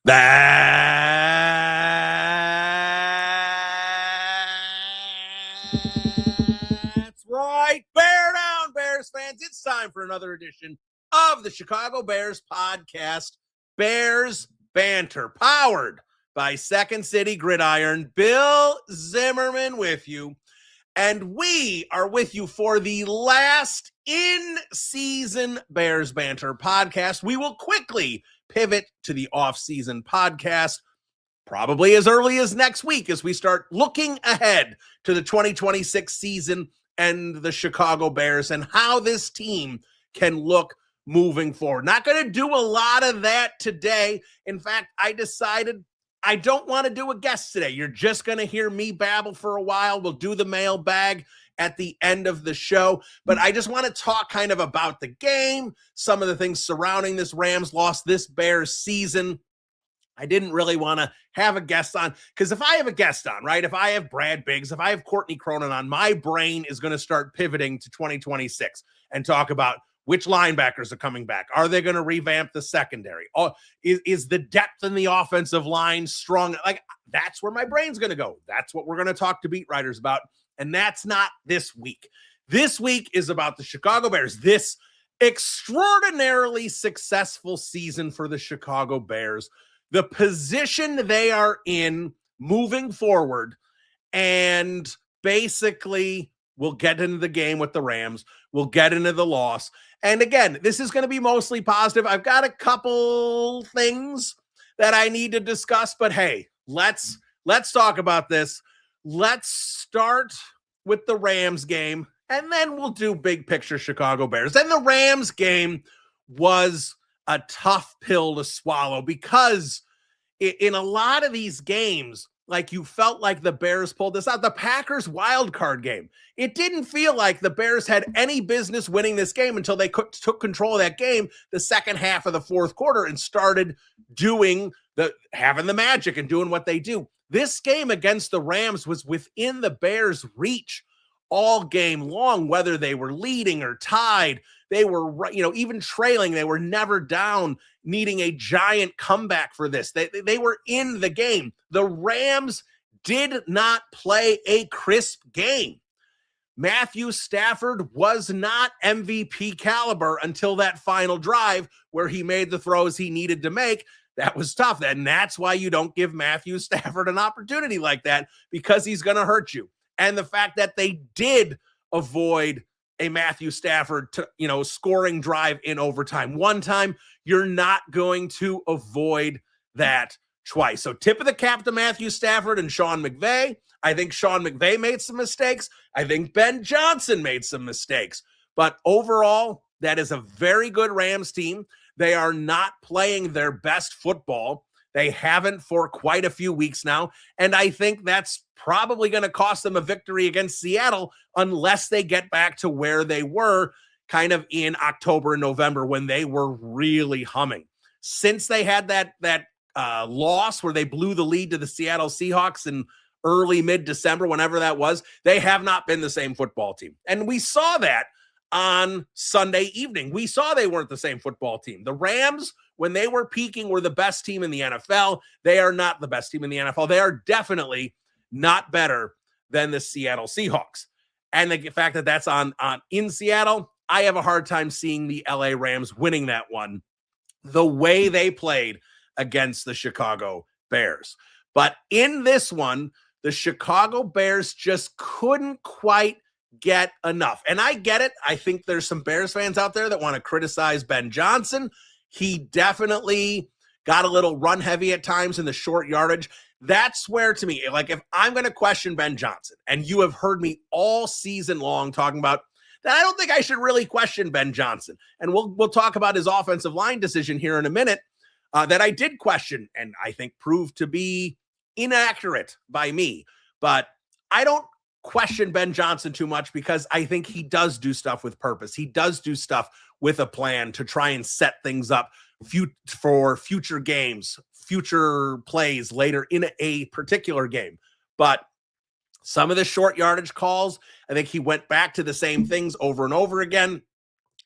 That's right. Bear down, Bears fans. It's time for another edition of the Chicago Bears podcast, Bears Banter, powered by Second City Gridiron. Bill Zimmerman with you. And we are with you for the last in-season Bears Banter podcast. We will quickly pivot to the off-season podcast, probably as early as next week as we start looking ahead to the 2026 season and the Chicago Bears and how this team can look moving forward. Not going to do a lot of that today. In fact, I decided I don't want to do a guest today. You're just going to hear me babble for a while. We'll do the mailbag at the end of the show, but I just want to talk kind of about the game, some of the things surrounding this Rams loss, this Bears season. I didn't really want to have a guest on because if I have a guest on, right, if I have Brad Biggs, if I have Courtney Cronin on, my brain is going to start pivoting to 2026 and talk about which linebackers are coming back. Are they going to revamp the secondary? Oh, is the depth in the offensive line strong? Like, that's where my brain's going to go. That's what we're going to talk to beat writers about. And that's not this week. This week is about the Chicago Bears. This extraordinarily successful season for the Chicago Bears, the position they are in moving forward, and basically we'll get into the game with the Rams. We'll get into the loss. And again, this is going to be mostly positive. I've got a couple things that I need to discuss, but hey, let's talk about this. Let's start with the Rams game, and then we'll do big picture Chicago Bears. And the Rams game was a tough pill to swallow because in a lot of these games, like, you felt like the Bears pulled this out. The Packers wild card game, it didn't feel like the Bears had any business winning this game until they took control of that game the second half of the fourth quarter and started having the magic and doing what they do. This game against the Rams was within the Bears' reach all game long, whether they were leading or tied. They were, even trailing. They were never down, needing a giant comeback for this. They were in the game. The Rams did not play a crisp game. Matthew Stafford was not MVP caliber until that final drive where he made the throws he needed to make. That was tough. And that's why you don't give Matthew Stafford an opportunity like that, because he's going to hurt you. And the fact that they did avoid a Matthew Stafford scoring drive in overtime one time, you're not going to avoid that twice. So tip of the cap to Matthew Stafford and Sean McVay. I think Sean McVay made some mistakes. I think Ben Johnson made some mistakes. But overall, that is a very good Rams team. They are not playing their best football. They haven't for quite a few weeks now. And I think that's probably going to cost them a victory against Seattle unless they get back to where they were kind of in October and November when they were really humming. Since they had that loss where they blew the lead to the Seattle Seahawks in early mid-December, whenever that was, they have not been the same football team. And we saw that on Sunday evening. We saw they weren't the same football team. The Rams, when they were peaking, were the best team in the NFL. They are not the best team in the NFL. They are definitely not better than the Seattle Seahawks. And the fact that that's on in Seattle, I have a hard time seeing the LA Rams winning that one the way they played against the Chicago Bears. But in this one, the Chicago Bears just couldn't quite get enough. And I get it. I think there's some Bears fans out there that want to criticize Ben Johnson. He definitely got a little run heavy at times in the short yardage. That's where, to me, like, if I'm going to question Ben Johnson, and you have heard me all season long talking about that, I don't think I should really question Ben Johnson. And we'll talk about his offensive line decision here in a minute that I did question and I think proved to be inaccurate by me. But I don't question Ben Johnson too much because I think he does do stuff with purpose. He does do stuff with a plan to try and set things up for future games, future plays later in a particular game. But some of the short yardage calls, I think he went back to the same things over and over again.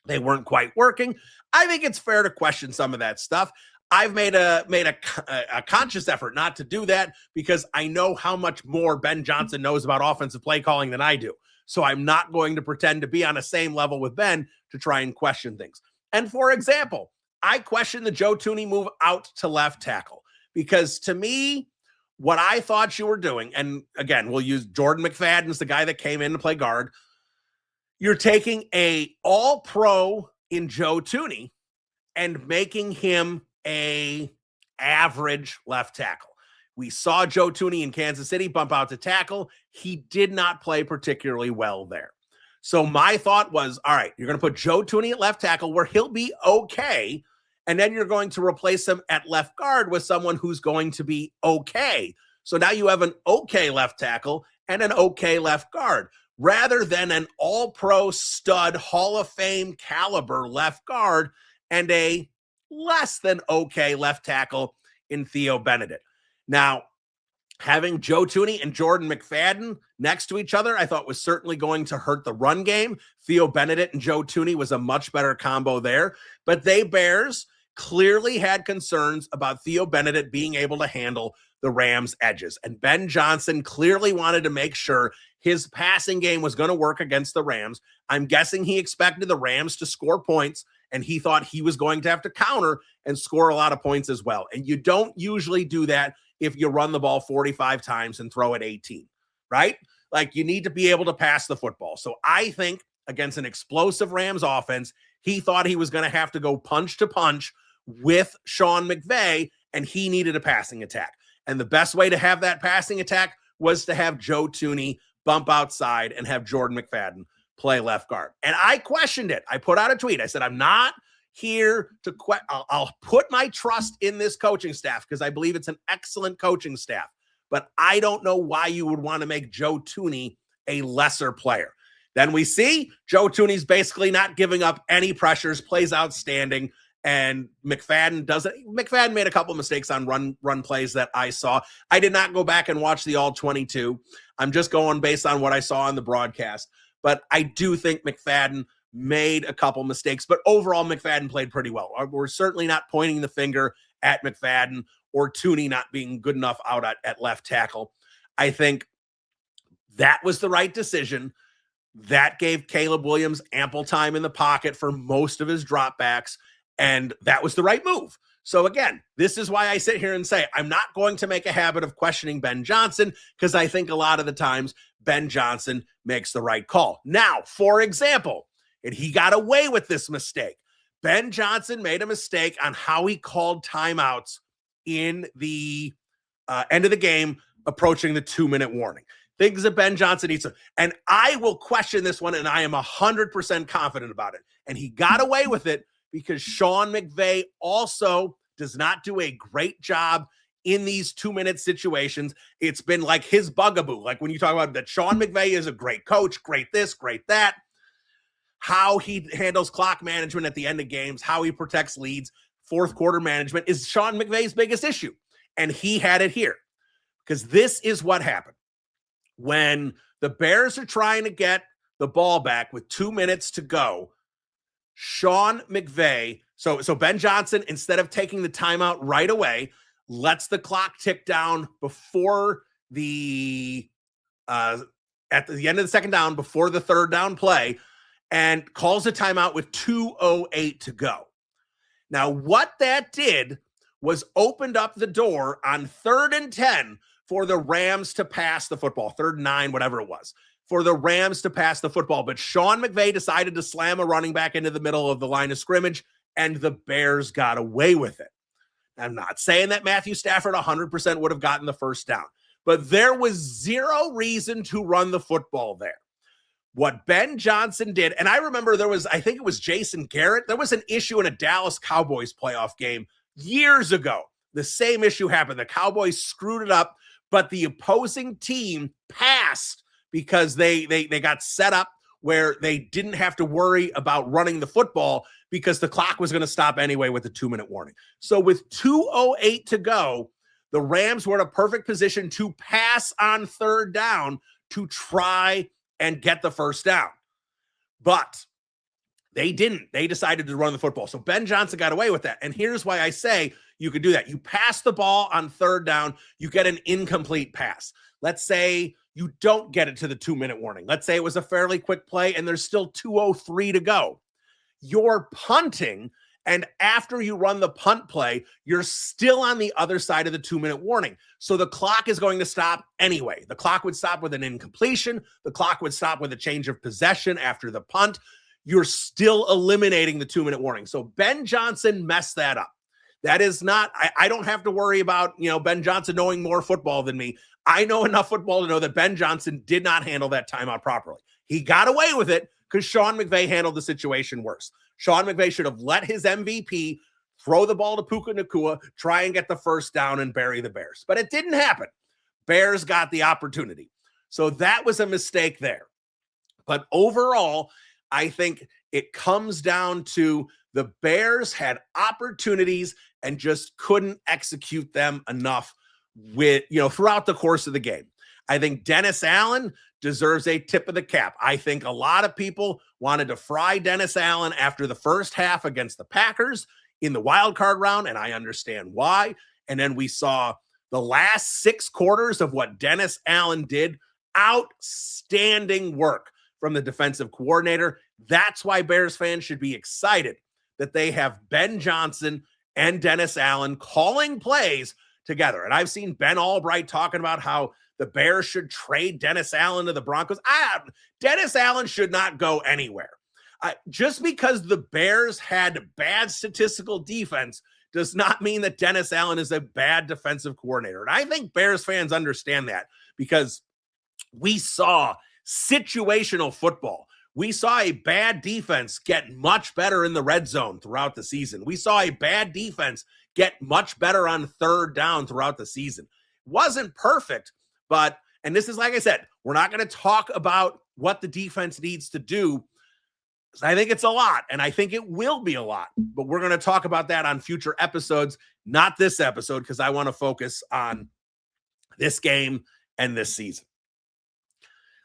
They weren't quite working. I think it's fair to question some of that stuff. I've made a conscious effort not to do that because I know how much more Ben Johnson knows about offensive play calling than I do. So I'm not going to pretend to be on the same level with Ben to try and question things. And for example, I question the Joe Thuney move out to left tackle because to me, what I thought you were doing, and again, we'll use Jordan McFadden as the guy that came in to play guard. You're taking a all-pro in Joe Thuney and making him a average left tackle. We saw Joe Thuney in Kansas City bump out to tackle. He did not play particularly well there. So my thought was, all right, you're going to put Joe Thuney at left tackle where he'll be okay, and then you're going to replace him at left guard with someone who's going to be okay. So now you have an okay left tackle and an okay left guard, rather than an all-pro stud Hall of Fame caliber left guard and a less than okay left tackle in Theo Benedict. Now, having Joe Thuney and Jordan McFadden next to each other, I thought was certainly going to hurt the run game. Theo Benedict and Joe Thuney was a much better combo there, but they Bears clearly had concerns about Theo Benedict being able to handle the Rams' edges. And Ben Johnson clearly wanted to make sure his passing game was going to work against the Rams. I'm guessing he expected the Rams to score points, and he thought he was going to have to counter and score a lot of points as well. And you don't usually do that if you run the ball 45 times and throw it 18, right? Like, you need to be able to pass the football. So I think against an explosive Rams offense, he thought he was going to have to go punch to punch with Sean McVay, and he needed a passing attack. And the best way to have that passing attack was to have Joe Thuney bump outside and have Jordan McFadden play left guard. And I questioned it. I put out a tweet. I said, I'm not here to I'll put my trust in this coaching staff because I believe it's an excellent coaching staff. But I don't know why you would want to make Joe Thuney a lesser player. Then we see Joe Thuney's basically not giving up any pressures, plays outstanding. And McFadden made a couple mistakes on run plays that I saw. I did not go back and watch the all 22. I'm just going based on what I saw on the broadcast. But I do think McFadden made a couple mistakes. But overall, McFadden played pretty well. We're certainly not pointing the finger at McFadden or Thuney not being good enough out at left tackle. I think that was the right decision. That gave Caleb Williams ample time in the pocket for most of his dropbacks. And that was the right move. So again, this is why I sit here and say, I'm not going to make a habit of questioning Ben Johnson because I think a lot of the times Ben Johnson makes the right call. Now, for example, and he got away with this mistake. Ben Johnson made a mistake on how he called timeouts in the end of the game, approaching the 2-minute warning. Things that Ben Johnson needs to, and I will question this one, and I am 100% confident about it. And he got away with it because Sean McVay also does not do a great job in these 2-minute situations. It's been like his bugaboo. Like when you talk about that, Sean McVay is a great coach, great this, great that. How he handles clock management at the end of games, how he protects leads, fourth quarter management is Sean McVay's biggest issue. And he had it here because this is what happened. When the Bears are trying to get the ball back with 2 minutes to go, Sean McVay, so Ben Johnson, instead of taking the timeout right away, lets the clock tick down before the at the end of the second down, before the third down play, and calls a timeout with 2:08 to go. Now, what that did was opened up the door on 3rd and 10 for the Rams to pass the football, 3rd and 9, whatever it was, for the Rams to pass the football. But Sean McVay decided to slam a running back into the middle of the line of scrimmage, and the Bears got away with it. I'm not saying that Matthew Stafford 100% would have gotten the first down, but there was zero reason to run the football there. What Ben Johnson did, and I remember I think it was Jason Garrett, there was an issue in a Dallas Cowboys playoff game years ago. The same issue happened. The Cowboys screwed it up, but the opposing team passed because they got set up where they didn't have to worry about running the football because the clock was going to stop anyway with the 2-minute warning. So with 2:08 to go, the Rams were in a perfect position to pass on 3rd down to try and get the first down. But They didn't. They decided to run the football. So Ben Johnson got away with that. And here's why I say you could do that. You pass the ball on third down, you get an incomplete pass. Let's say you don't get it to the 2-minute warning. Let's say it was a fairly quick play and there's still 2:03 to go. You're punting, and after you run the punt play, you're still on the other side of the 2-minute warning. So the clock is going to stop anyway. The clock would stop with an incompletion. The clock would stop with a change of possession after the punt. You're still eliminating the 2-minute warning. So Ben Johnson messed that up. That is not, I don't have to worry about, Ben Johnson knowing more football than me. I know enough football to know that Ben Johnson did not handle that timeout properly. He got away with it because Sean McVay handled the situation worse. Sean McVay should have let his MVP throw the ball to Puka Nacua, try and get the first down and bury the Bears. But it didn't happen. Bears got the opportunity. So that was a mistake there. But overall, I think it comes down to the Bears had opportunities and just couldn't execute them enough throughout the course of the game. I think Dennis Allen deserves a tip of the cap. I think a lot of people wanted to fry Dennis Allen after the first half against the Packers in the wild card round, and I understand why. And then we saw the last 6 quarters of what Dennis Allen did. Outstanding work from the defensive coordinator. That's why Bears fans should be excited that they have Ben Johnson and Dennis Allen calling plays together. And I've seen Ben Albright talking about how the Bears should trade Dennis Allen to the Broncos. Dennis Allen should not go anywhere. Just because the Bears had bad statistical defense does not mean that Dennis Allen is a bad defensive coordinator. And I think Bears fans understand that because we saw situational football. We saw a bad defense get much better in the red zone throughout the season. We saw a bad defense get much better on third down throughout the season. Wasn't perfect, but, and this is, like I said, we're not going to talk about what the defense needs to do. I think it's a lot, and I think it will be a lot, but we're going to talk about that on future episodes, not this episode, because I want to focus on this game and this season.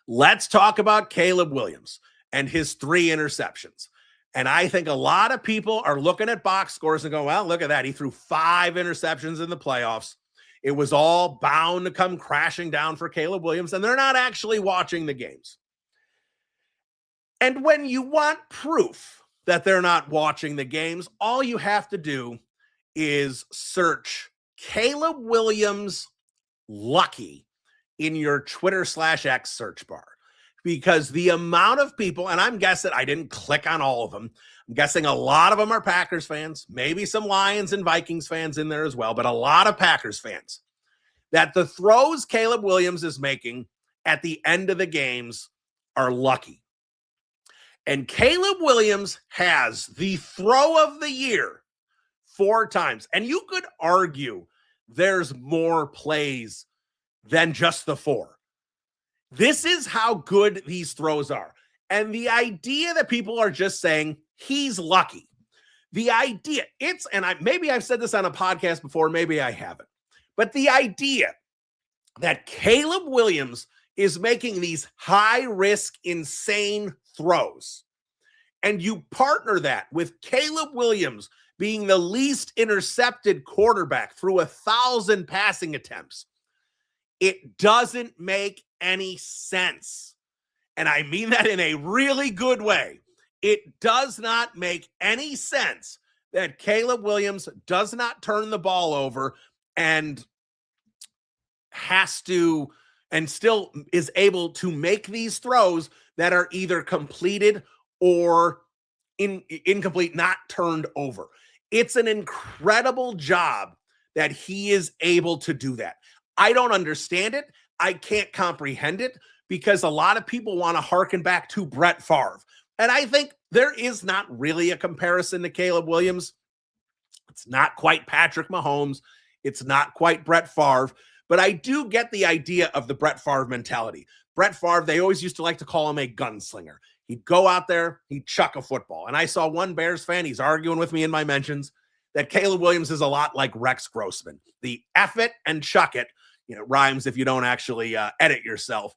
Let's talk about Caleb Williams and his 3 interceptions. And I think a lot of people are looking at box scores and go, well, look at that. He threw 5 interceptions in the playoffs. It was all bound to come crashing down for Caleb Williams, and they're not actually watching the games. And when you want proof that they're not watching the games, all you have to do is search Caleb Williams lucky in your Twitter/X search bar. Because the amount of people, and I'm guessing, I didn't click on all of them. I'm guessing a lot of them are Packers fans, maybe some Lions and Vikings fans in there as well, but a lot of Packers fans, that the throws Caleb Williams is making at the end of the games are lucky. And Caleb Williams has the throw of the year 4 times. And you could argue there's more plays than just the 4. This is how good these throws are. And the idea that people are just saying he's lucky. The idea, maybe I've said this on a podcast before, maybe I haven't. But the idea that Caleb Williams is making these high-risk, insane throws, and you partner that with Caleb Williams being the least intercepted quarterback through 1,000 passing attempts, it doesn't make any sense. And I mean that in a really good way. It does not make any sense that Caleb Williams does not turn the ball over and has to, and still is able to make these throws that are either completed or incomplete, not turned over. It's an incredible job that he is able to do that. I don't understand it. I can't comprehend it because a lot of people want to hearken back to Brett Favre. And I think there is not really a comparison to Caleb Williams. It's not quite Patrick Mahomes. It's not quite Brett Favre. But I do get the idea of the Brett Favre mentality. Brett Favre, they always used to like to call him a gunslinger. He'd go out there, he'd chuck a football. And I saw one Bears fan, he's arguing with me in my mentions, that Caleb Williams is a lot like Rex Grossman. The F it and chuck it, rhymes if you don't actually edit yourself.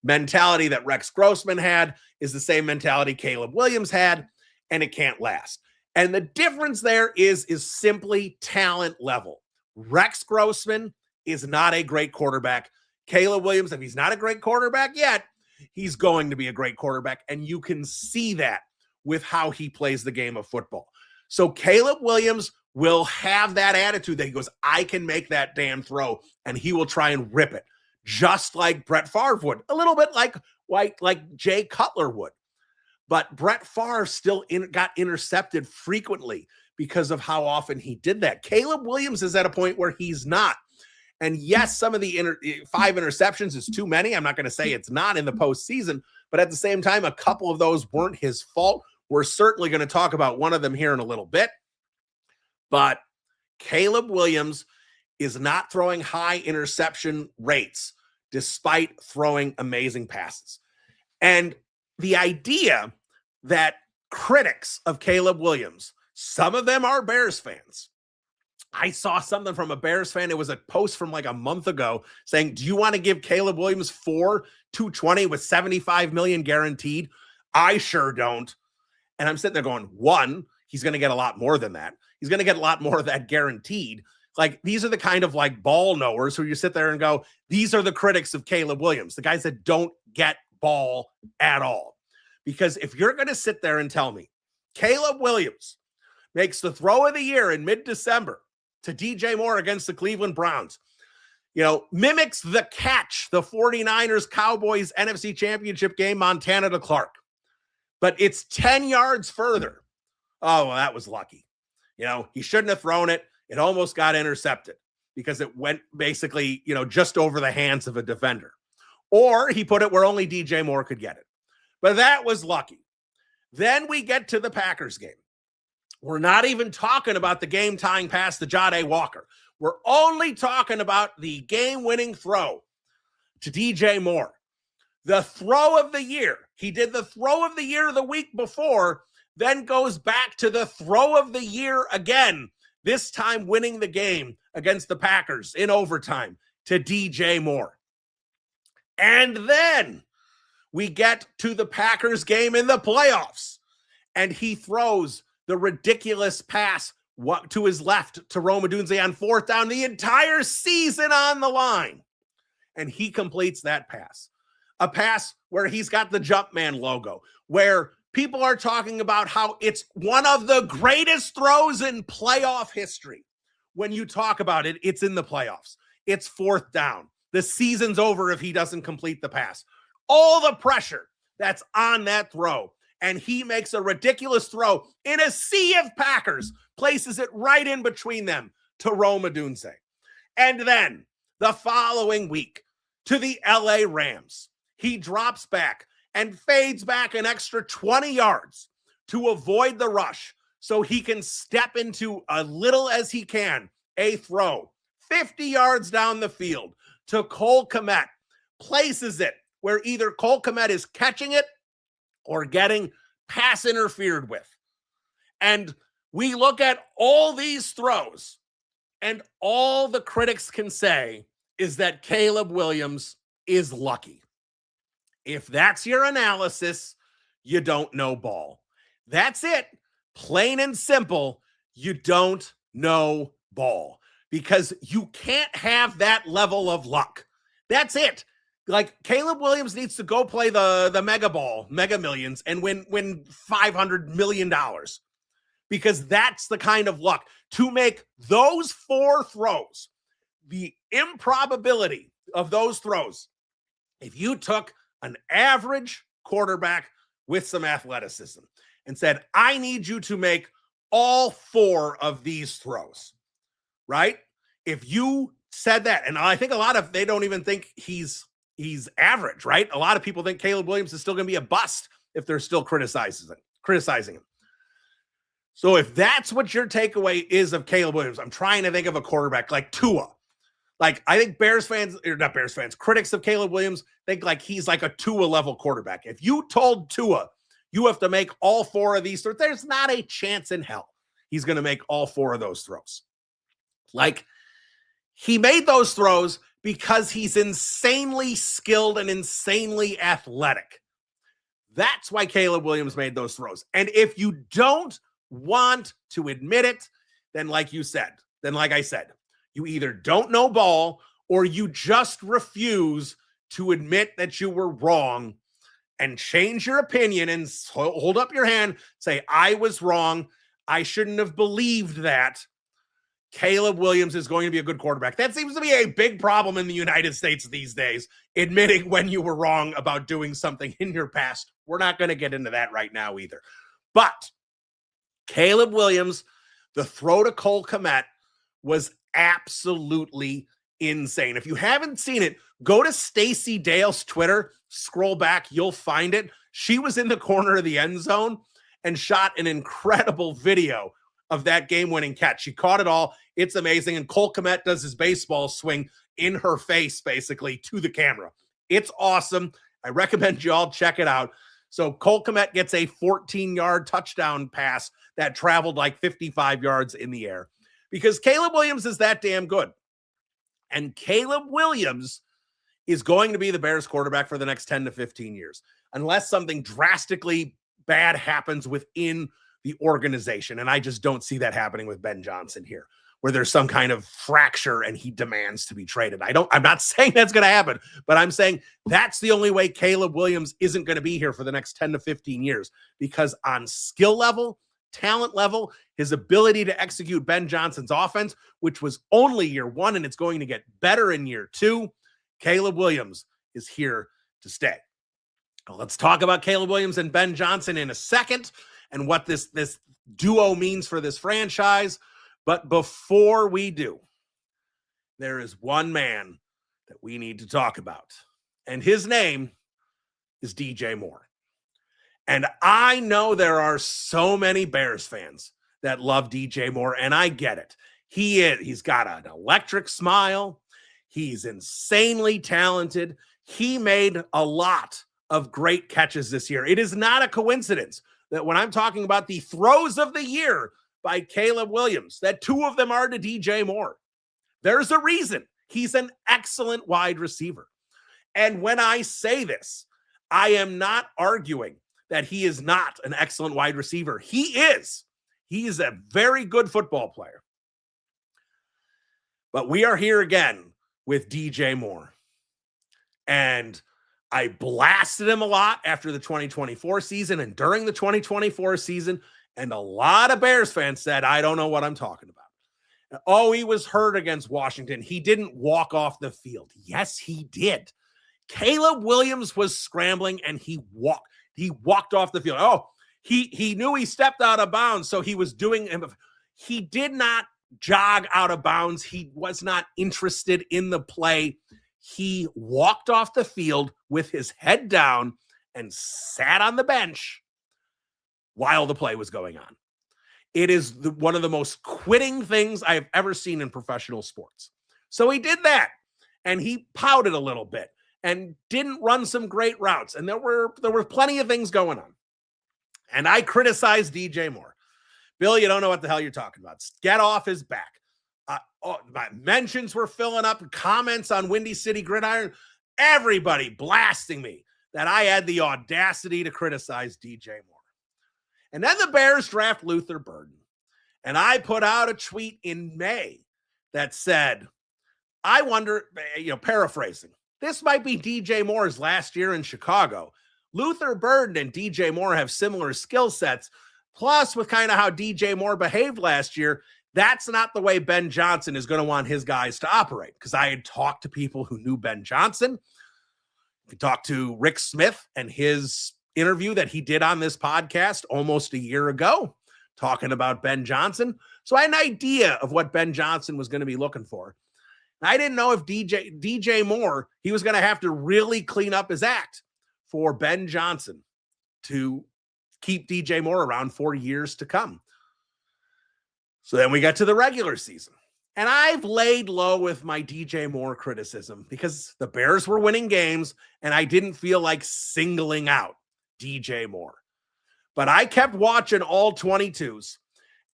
Mentality that Rex Grossman had is the same mentality Caleb Williams had. and it can't last. And the difference there is simply talent level. Rex Grossman is not a great quarterback. Caleb Williams, if he's not a great quarterback yet, he's going to be a great quarterback. And you can see that with how he plays the game of football. So Caleb Williams will have that attitude that he goes, I can make that damn throw, and he will try and rip it, just like Brett Favre would, a little bit like Jay Cutler would. But Brett Favre still got intercepted frequently because of how often he did that. Caleb Williams is at a point where he's not. And yes, some of the 5 interceptions is too many. I'm not going to say it's not in the postseason, but at the same time, a couple of those weren't his fault. We're certainly going to talk about one of them here in a little bit. But Caleb Williams is not throwing high interception rates despite throwing amazing passes. And the idea that critics of Caleb Williams, some of them are Bears fans. I saw something from a Bears fan. It was a post from like a month ago saying, do you want to give Caleb Williams 220 with $75 million guaranteed? I sure don't. And I'm sitting there going, one, he's going to get a lot more than that. He's going to get a lot more of that guaranteed. Like, these are the kind of like ball knowers who you sit there and go, these are the critics of Caleb Williams, the guys that don't get ball at all. Because if you're going to sit there and tell me Caleb Williams makes the throw of the year in mid-December to DJ Moore against the Cleveland Browns, mimics the catch, the 49ers Cowboys NFC Championship game, Montana to Clark, but it's 10 yards further. Oh, well, that was lucky. He shouldn't have thrown it. It almost got intercepted because it went basically, just over the hands of a defender. Or he put it where only DJ Moore could get it. But that was lucky. Then we get to the Packers game. We're not even talking about the game-tying pass to Jahdae Walker. We're only talking about the game-winning throw to DJ Moore. The throw of the year. He did the throw of the year the week before, then goes back to the throw of the year again, this time winning the game against the Packers in overtime to DJ Moore. And then we get to the Packers game in the playoffs, and he throws the ridiculous pass to his left to Rome Odunze on 4th down, the entire season on the line. And he completes that pass. A pass where he's got the Jumpman logo, where people are talking about how it's one of the greatest throws in playoff history. When you talk about it, it's in the playoffs. It's 4th down. The season's over if he doesn't complete the pass. All the pressure that's on that throw. And he makes a ridiculous throw in a sea of Packers, places it right in between them to Rome Odunze. And then the following week to the LA Rams, he drops back and fades back an extra 20 yards to avoid the rush so he can step into a little as he can a throw 50 yards down the field to Cole Kmet, places it where either Cole Kmet is catching it or getting pass interfered with. And we look at all these throws, and all the critics can say is that Caleb Williams is lucky. If that's your analysis, you don't know ball. That's it. Plain and simple, you don't know ball because you can't have that level of luck. That's it. Like, Caleb Williams needs to go play the Mega Ball, Mega Millions, and win $500 million because that's the kind of luck to make those 4 throws. The improbability of those throws, if you took an average quarterback with some athleticism and said, I need you to make all 4 of these throws, right? If you said that, and I think they don't even think he's average, right? A lot of people think Caleb Williams is still going to be a bust if they're still criticizing him. So if that's what your takeaway is of Caleb Williams, I'm trying to think of a quarterback like Tua. Like, I think critics of Caleb Williams think like he's like a Tua level quarterback. If you told Tua you have to make all 4 of these throws, there's not a chance in hell he's going to make all 4 of those throws. Like, he made those throws because he's insanely skilled and insanely athletic. That's why Caleb Williams made those throws. And if you don't want to admit it, then like I said, you either don't know ball or you just refuse to admit that you were wrong and change your opinion and hold up your hand, say, I was wrong. I shouldn't have believed that. Caleb Williams is going to be a good quarterback. That seems to be a big problem in the United States these days, admitting when you were wrong about doing something in your past. We're not going to get into that right now either. But Caleb Williams, the throw to Cole Kmet was absolutely insane. If you haven't seen it, go to Stacey Dale's Twitter, scroll back, you'll find it. She was in the corner of the end zone and shot an incredible video of that game-winning catch. She caught it all. It's amazing. And Cole Kmet does his baseball swing in her face, basically, to the camera. It's awesome. I recommend you all check it out. So Cole Kmet gets a 14-yard touchdown pass that traveled like 55 yards in the air because Caleb Williams is that damn good. And Caleb Williams is going to be the Bears quarterback for the next 10 to 15 years, unless something drastically bad happens within the organization. And I just don't see that happening with Ben Johnson here, where there's some kind of fracture and he demands to be traded. I'm not saying that's going to happen, but I'm saying that's the only way Caleb Williams isn't going to be here for the next 10 to 15 years, because on skill level, talent level, his ability to execute Ben Johnson's offense, which was only year one, and it's going to get better in year two, Caleb Williams is here to stay. Let's talk about Caleb Williams and Ben Johnson in a second and what this duo means for this franchise. But before we do, there is one man that we need to talk about, and his name is DJ Moore. And I know there are so many Bears fans that love DJ Moore, and I get it. He's got an electric smile. He's insanely talented. He made a lot of great catches this year. It is not a coincidence that when I'm talking about the throws of the year by Caleb Williams, that two of them are to DJ Moore. There's a reason. He's an excellent wide receiver. And when I say this, I am not arguing that he is not an excellent wide receiver. He is. He is a very good football player. But we are here again with DJ Moore. And I blasted him a lot after the 2024 season and during the 2024 season. And a lot of Bears fans said, I don't know what I'm talking about. Oh, he was hurt against Washington. He didn't walk off the field. Yes, he did. Caleb Williams was scrambling and he walked off the field. Oh, he knew he stepped out of bounds, so he was doing him. He did not jog out of bounds. He was not interested in the play. He walked off the field with his head down and sat on the bench while the play was going on. It is one of the most quitting things I've ever seen in professional sports. So he did that, and he pouted a little bit and didn't run some great routes. And there were plenty of things going on. And I criticized DJ Moore. Bill, you don't know what the hell you're talking about. Get off his back. My mentions were filling up, comments on Windy City Gridiron, everybody blasting me that I had the audacity to criticize DJ Moore. And then the Bears draft Luther Burden. And I put out a tweet in May that said, I wonder, paraphrasing, this might be DJ Moore's last year in Chicago. Luther Burden and DJ Moore have similar skill sets. Plus, with kind of how DJ Moore behaved last year, that's not the way Ben Johnson is going to want his guys to operate. Because I had talked to people who knew Ben Johnson. We talked to Rick Smith and his interview that he did on this podcast almost a year ago, talking about Ben Johnson. So I had an idea of what Ben Johnson was going to be looking for. I didn't know if DJ Moore, he was going to have to really clean up his act for Ben Johnson to keep DJ Moore around for years to come. So then we got to the regular season. And I've laid low with my DJ Moore criticism because the Bears were winning games and I didn't feel like singling out DJ Moore. But I kept watching all 22s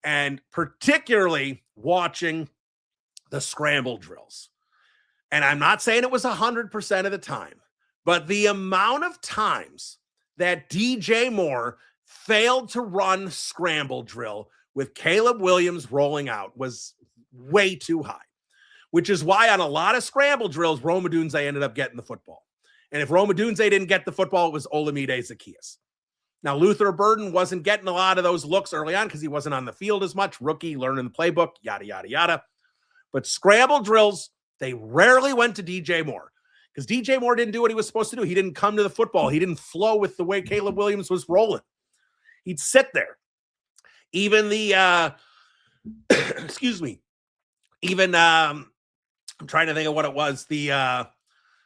and particularly watching the scramble drills. And I'm not saying it was 100% of the time, but the amount of times that DJ Moore failed to run scramble drill with Caleb Williams rolling out was way too high, which is why on a lot of scramble drills, Rome Odunze ended up getting the football. And if Rome Odunze didn't get the football, it was Olamide Zaccheaus. Now, Luther Burden wasn't getting a lot of those looks early on because he wasn't on the field as much, rookie, learning the playbook, yada, yada, yada. But scramble drills, they rarely went to DJ Moore because DJ Moore didn't do what he was supposed to do. He didn't come to the football. He didn't flow with the way Caleb Williams was rolling. He'd sit there. Even the, excuse me, even, I'm trying to think of what it was,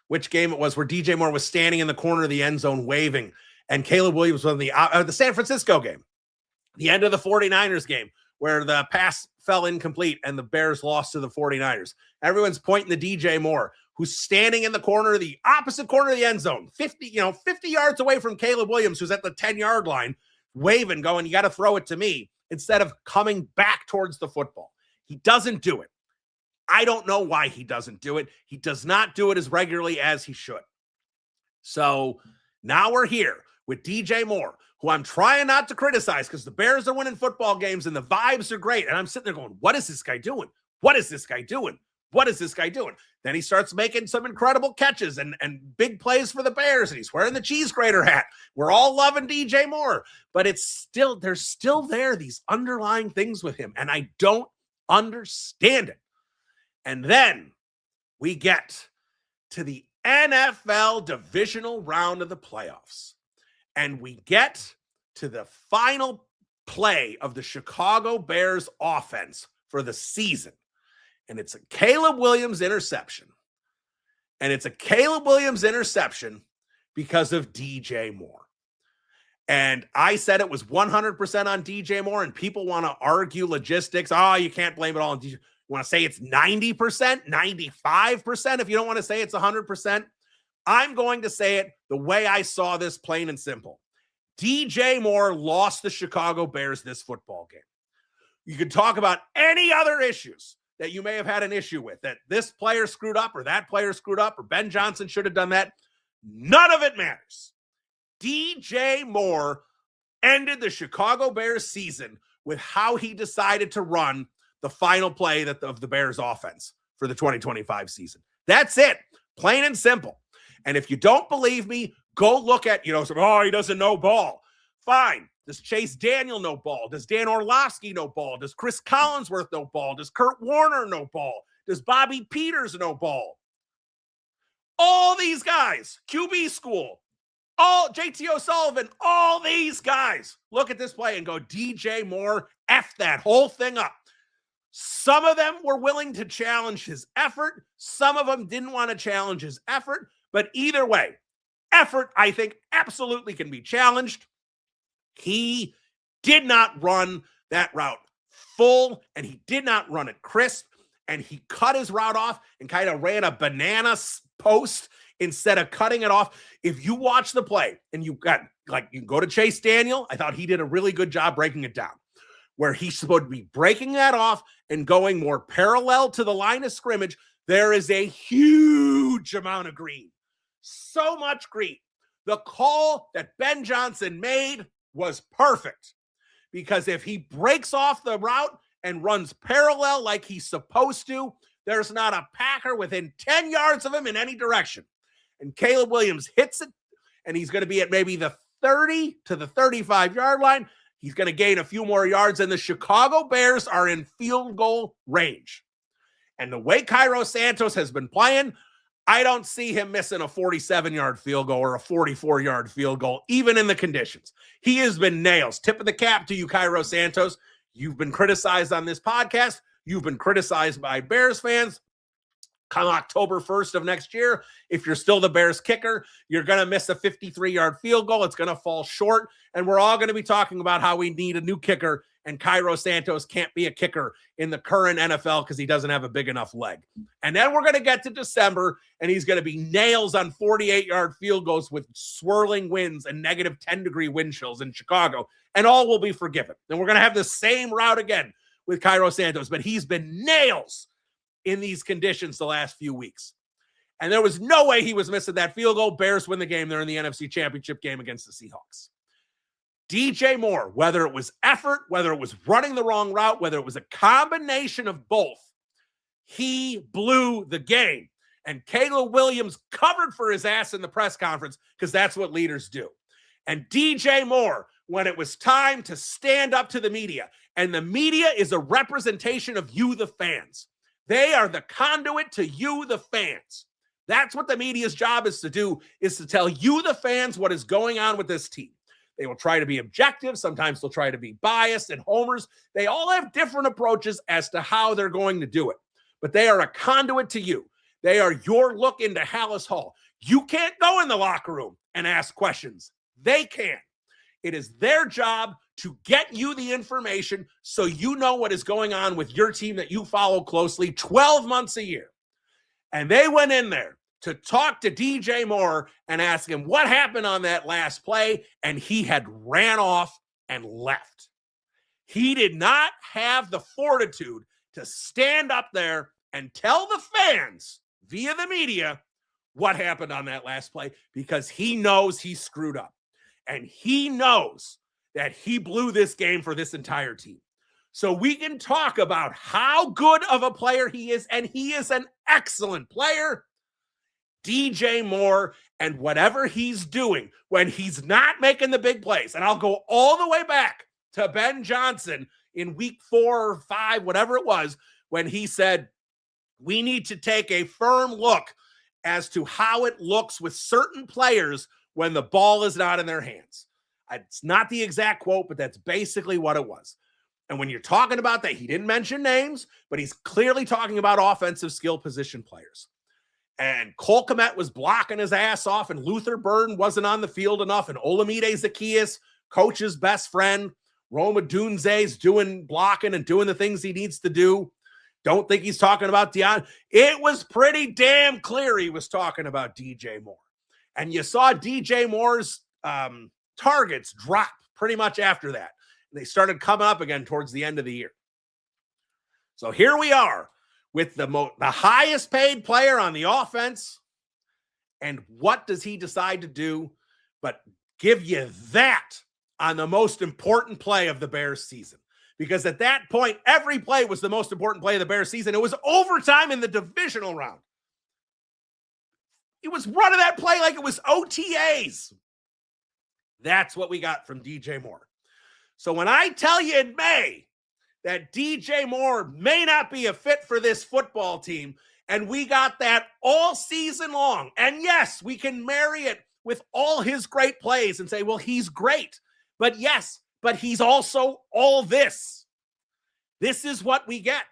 which game it was where DJ Moore was standing in the corner of the end zone waving, and Caleb Williams was on the San Francisco game, the end of the 49ers game, where the pass fell incomplete and the Bears lost to the 49ers. Everyone's pointing to DJ Moore, who's standing in the corner, the opposite corner of the end zone, 50 yards away from Caleb Williams, who's at the 10-yard line, waving, going, you got to throw it to me, instead of coming back towards the football. He doesn't do it. I don't know why he doesn't do it. He does not do it as regularly as he should. So now we're here with DJ Moore, who I'm trying not to criticize because the Bears are winning football games and the vibes are great. And I'm sitting there going, what is this guy doing? What is this guy doing? What is this guy doing? Then he starts making some incredible catches and big plays for the Bears, and he's wearing the cheese grater hat. We're all loving DJ Moore, but there's still these underlying things with him, and I don't understand it. And then we get to the NFL divisional round of the playoffs, and we get to the final play of the Chicago Bears offense for the season. And it's a Caleb Williams interception. And it's a Caleb Williams interception because of DJ Moore. And I said it was 100% on DJ Moore, and people want to argue logistics. Oh, you can't blame it all on DJ. You want to say it's 90%, 95% if you don't want to say it's 100%. I'm going to say it the way I saw this, plain and simple. DJ Moore lost the Chicago Bears this football game. You could talk about any other issues that you may have had an issue with, that this player screwed up or that player screwed up or Ben Johnson should have done that. None of it matters. DJ Moore ended the Chicago Bears season with how he decided to run the final play of the Bears offense for the 2025 season. That's it. Plain and simple. And if you don't believe me, go look at, he doesn't know ball. Fine. Does Chase Daniel know ball? Does Dan Orlovsky know ball? Does Chris Collinsworth know ball? Does Kurt Warner know ball? Does Bobby Peters know ball? All these guys, QB school, all JT O'Sullivan, all these guys look at this play and go, DJ Moore F that whole thing up. Some of them were willing to challenge his effort. Some of them didn't want to challenge his effort. But either way, effort, I think, absolutely can be challenged. He did not run that route full, and he did not run it crisp, and he cut his route off and kind of ran a banana post instead of cutting it off. If you watch the play and you can go to Chase Daniel, I thought he did a really good job breaking it down, where he's supposed to be breaking that off and going more parallel to the line of scrimmage. There is a huge amount of green, so much green. The call that Ben Johnson made was perfect, because if he breaks off the route and runs parallel like he's supposed to, there's not a Packer within 10 yards of him in any direction. And Caleb Williams hits it, and he's going to be at maybe the 30 to the 35-yard line. He's going to gain a few more yards, and the Chicago Bears are in field goal range. And the way Cairo Santos has been playing, I don't see him missing a 47-yard field goal or a 44-yard field goal, even in the conditions. He has been nails. Tip of the cap to you, Cairo Santos. You've been criticized on this podcast. You've been criticized by Bears fans. Come October 1st of next year, if you're still the Bears kicker, you're going to miss a 53-yard field goal. It's going to fall short, and we're all going to be talking about how we need a new kicker, and Cairo Santos can't be a kicker in the current NFL because he doesn't have a big enough leg. And then we're going to get to December, and he's going to be nails on 48-yard field goals with swirling winds and negative 10-degree wind chills in Chicago, and all will be forgiven. And we're going to have the same route again with Cairo Santos, but he's been nails in these conditions the last few weeks. And there was no way he was missing that field goal. Bears win the game. They're in the NFC Championship game against the Seahawks. DJ Moore, whether it was effort, whether it was running the wrong route, whether it was a combination of both, he blew the game. And Caleb Williams covered for his ass in the press conference because that's what leaders do. And DJ Moore, when it was time to stand up to the media, and the media is a representation of you, the fans. They are the conduit to you, the fans. That's what the media's job is to do, is to tell you, the fans, what is going on with this team. They will try to be objective. Sometimes they'll try to be biased and homers. They all have different approaches as to how they're going to do it. But they are a conduit to you. They are your look into Hallis Hall. You can't go in the locker room and ask questions. They can. It is their job to get you the information so you know what is going on with your team that you follow closely 12 months a year. And they went in there to talk to DJ Moore and ask him what happened on that last play, and he had ran off and left. He did not have the fortitude to stand up there and tell the fans via the media what happened on that last play, because he knows he screwed up. And he knows that he blew this game for this entire team. So we can talk about how good of a player he is, and he is an excellent player. DJ Moore and whatever he's doing when he's not making the big plays, and I'll go all the way back to Ben Johnson in week 4 or 5, whatever it was, when he said, we need to take a firm look as to how it looks with certain players when the ball is not in their hands. It's not the exact quote, but that's basically what it was. And when you're talking about that, he didn't mention names, but he's clearly talking about offensive skill position players. And Cole Kmet was blocking his ass off, and Luther Burden wasn't on the field enough, and Olamide Zaccheaus, coach's best friend, Roma Dunze's doing blocking and doing the things he needs to do. Don't think he's talking about Deion. It was pretty damn clear he was talking about DJ Moore. And you saw DJ Moore's targets drop pretty much after that. They started coming up again towards the end of the year. So here we are with the highest paid player on the offense. And what does he decide to do but give you that on the most important play of the Bears season? Because at that point, every play was the most important play of the Bears season. It was overtime in the divisional round. It was running that play like it was OTAs. That's what we got from DJ Moore. So when I tell you in May that DJ Moore may not be a fit for this football team, and we got that all season long, and yes, we can marry it with all his great plays and say, well, he's great. But yes, but he's also all this. This is what we get.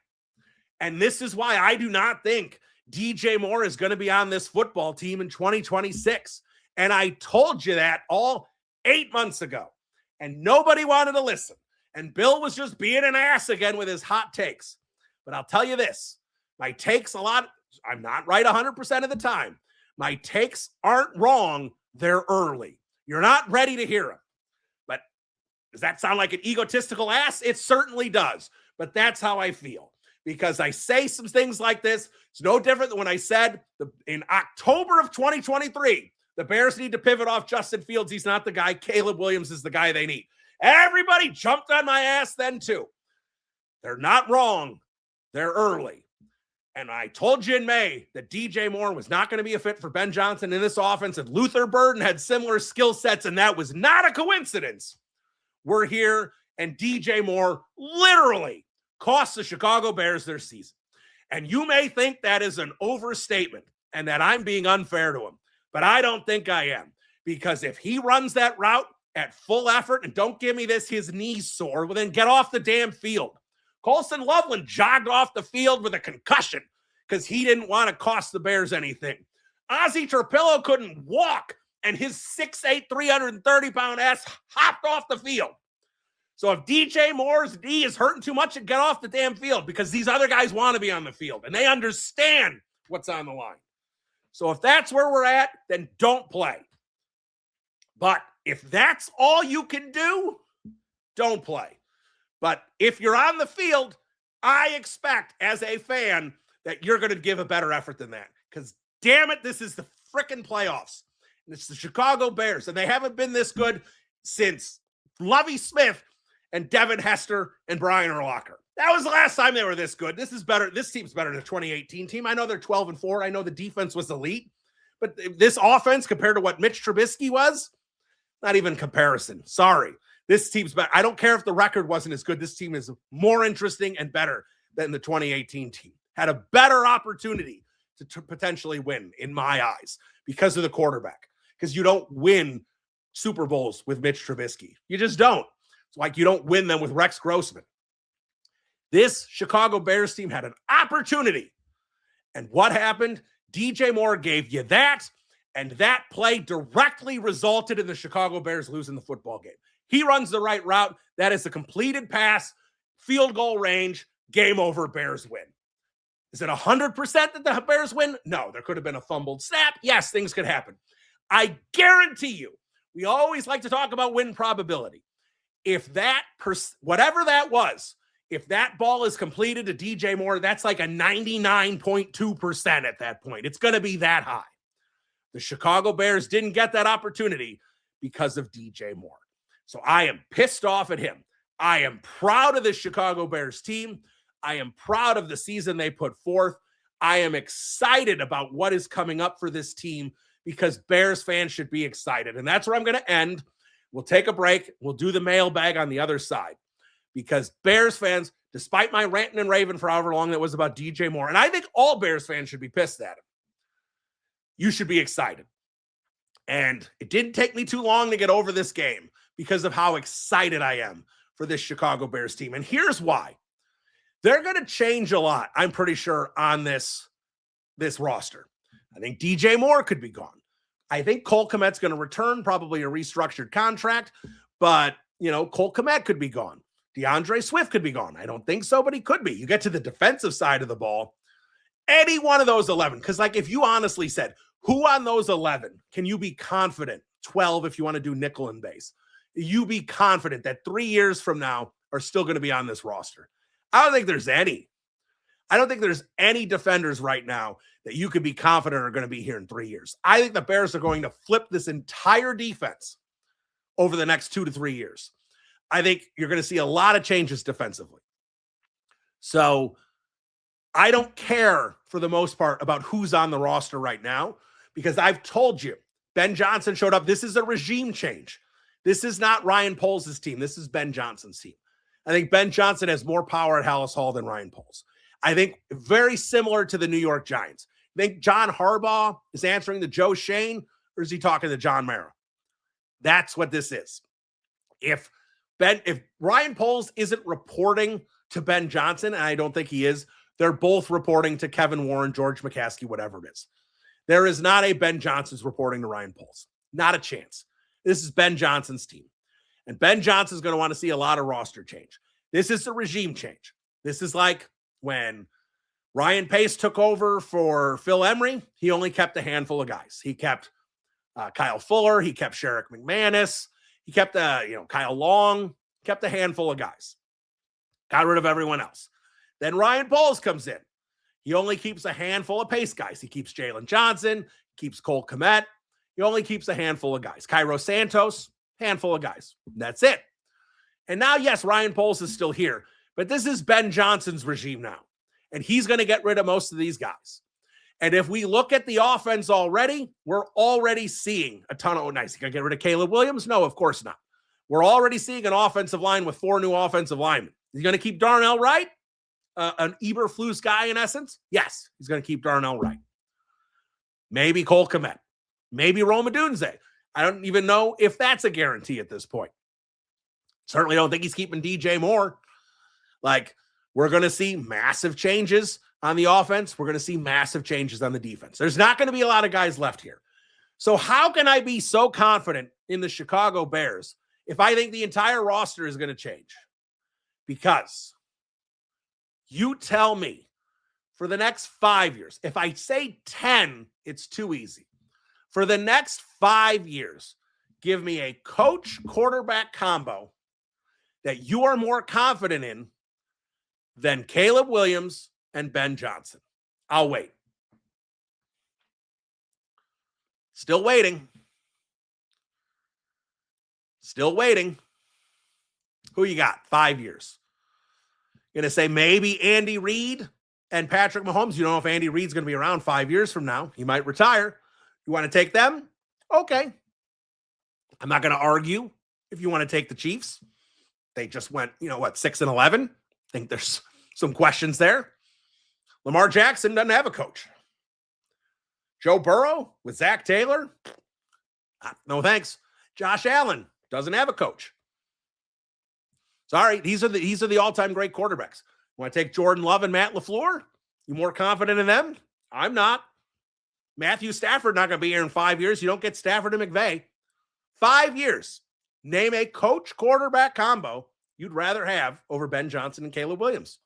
And this is why I do not think DJ Moore is going to be on this football team in 2026. And I told you that all 8 months ago, and nobody wanted to listen. And Bill was just being an ass again with his hot takes. But I'll tell you this, my takes I'm not right 100% of the time. My takes aren't wrong. They're early. You're not ready to hear them. But does that sound like an egotistical ass? It certainly does. But that's how I feel. Because I say some things like this. It's no different than when I said in October of 2023, the Bears need to pivot off Justin Fields. He's not the guy. Caleb Williams is the guy they need. Everybody jumped on my ass then too. They're not wrong. They're early. And I told you in May that DJ Moore was not going to be a fit for Ben Johnson in this offense, and Luther Burden had similar skill sets, and that was not a coincidence. We're here, and DJ Moore literally cost the Chicago Bears their season. And you may think that is an overstatement and that I'm being unfair to him, but I don't think I am. Because if he runs that route at full effort, and don't give me this, his knee's sore, well, then get off the damn field. Colson Loveland jogged off the field with a concussion because he didn't want to cost the Bears anything. Ozzie Torpillo couldn't walk, and his 6'8", 330-pound ass hopped off the field. So if DJ Moore's knee is hurting too much, get off the damn field, because these other guys want to be on the field, and they understand what's on the line. So if that's where we're at, then don't play. But if that's all you can do, don't play. But if you're on the field, I expect as a fan that you're going to give a better effort than that, because damn it, this is the freaking playoffs. And it's the Chicago Bears, and they haven't been this good since Lovie Smith and Devin Hester and Brian Urlacher. That was the last time they were this good. This is better. This team's better than the 2018 team. I know they're 12-4. I know the defense was elite, but this offense compared to what Mitch Trubisky was, not even comparison. Sorry. This team's better. I don't care if the record wasn't as good. This team is more interesting and better than the 2018 team. Had a better opportunity to potentially win, in my eyes, because of the quarterback. Because you don't win Super Bowls with Mitch Trubisky. You just don't. It's like you don't win them with Rex Grossman. This Chicago Bears team had an opportunity. And what happened? DJ Moore gave you that, and that play directly resulted in the Chicago Bears losing the football game. He runs the right route. That is a completed pass, field goal range, game over, Bears win. Is it 100% that the Bears win? No, there could have been a fumbled snap. Yes, things could happen. I guarantee you, we always like to talk about win probability. If that, whatever that was, if that ball is completed to DJ Moore, that's like a 99.2% at that point. It's going to be that high. The Chicago Bears didn't get that opportunity because of DJ Moore. So I am pissed off at him. I am proud of the Chicago Bears team. I am proud of the season they put forth. I am excited about what is coming up for this team because Bears fans should be excited. And that's where I'm going to end. We'll take a break. We'll do the mailbag on the other side because Bears fans, despite my ranting and raving for however long that was about DJ Moore, and I think all Bears fans should be pissed at him, you should be excited. And it didn't take me too long to get over this game because of how excited I am for this Chicago Bears team. And here's why. They're going to change a lot, I'm pretty sure, on this roster. I think DJ Moore could be gone. I think Cole Kmet's going to return, probably a restructured contract, but, Cole Kmet could be gone. DeAndre Swift could be gone. I don't think so, but he could be. You get to the defensive side of the ball, any one of those 11, because, if you honestly said, who on those 11 can you be confident, 12 if you want to do nickel and base, you be confident that 3 years from now are still going to be on this roster? I don't think there's any. I don't think there's any defenders right now that you could be confident are going to be here in 3 years. I think the Bears are going to flip this entire defense over the next 2 to 3 years. I think you're going to see a lot of changes defensively. So I don't care for the most part about who's on the roster right now because I've told you, Ben Johnson showed up. This is a regime change. This is not Ryan Poles' team. This is Ben Johnson's team. I think Ben Johnson has more power at Hallis Hall than Ryan Poles. I think very similar to the New York Giants. I think John Harbaugh is answering to Joe Shane, or is he talking to John Mara? That's what this is. If Ryan Poles isn't reporting to Ben Johnson, and I don't think he is, they're both reporting to Kevin Warren, George McCaskey, whatever it is. There is not a Ben Johnson's reporting to Ryan Poles. Not a chance. This is Ben Johnson's team. And Ben Johnson's going to want to see a lot of roster change. This is a regime change. This is like when Ryan Pace took over for Phil Emery. He only kept a handful of guys. He kept Kyle Fuller. He kept Sherrick McManus. He kept Kyle Long. Kept a handful of guys. Got rid of everyone else. Then Ryan Poles comes in. He only keeps a handful of Pace guys. He keeps Jalen Johnson. Keeps Cole Kmet. He only keeps a handful of guys. Cairo Santos. Handful of guys. That's it. And now, yes, Ryan Poles is still here, but this is Ben Johnson's regime now. And he's going to get rid of most of these guys. And if we look at the offense already, we're already seeing a ton of, nice. You going to get rid of Caleb Williams? No, of course not. We're already seeing an offensive line with 4 new offensive linemen. He's going to keep Darnell Wright, an Eberflus guy in essence. Yes, he's going to keep Darnell Wright. Maybe Cole Kmet. Maybe Rome Odunze. I don't even know if that's a guarantee at this point. Certainly don't think he's keeping DJ Moore. We're going to see massive changes on the offense. We're going to see massive changes on the defense. There's not going to be a lot of guys left here. So how can I be so confident in the Chicago Bears if I think the entire roster is going to change? Because you tell me for the next 5 years, if I say 10, it's too easy. For the next 5 years, give me a coach-quarterback combo that you are more confident in than Caleb Williams and Ben Johnson. I'll wait. Still waiting. Still waiting. Who you got? 5 years. Going to say maybe Andy Reid and Patrick Mahomes. You don't know if Andy Reid's going to be around 5 years from now. He might retire. You want to take them? Okay. I'm not going to argue if you want to take the Chiefs. They just went, 6-11. I think there's some questions there. Lamar Jackson doesn't have a coach. Joe Burrow with Zach Taylor? No thanks. Josh Allen doesn't have a coach. Sorry, these are the all-time great quarterbacks. Want to take Jordan Love and Matt LaFleur? You more confident in them? I'm not. Matthew Stafford not going to be here in 5 years. You don't get Stafford and McVay. 5 years. Name a coach-quarterback combo you'd rather have over Ben Johnson and Caleb Williams.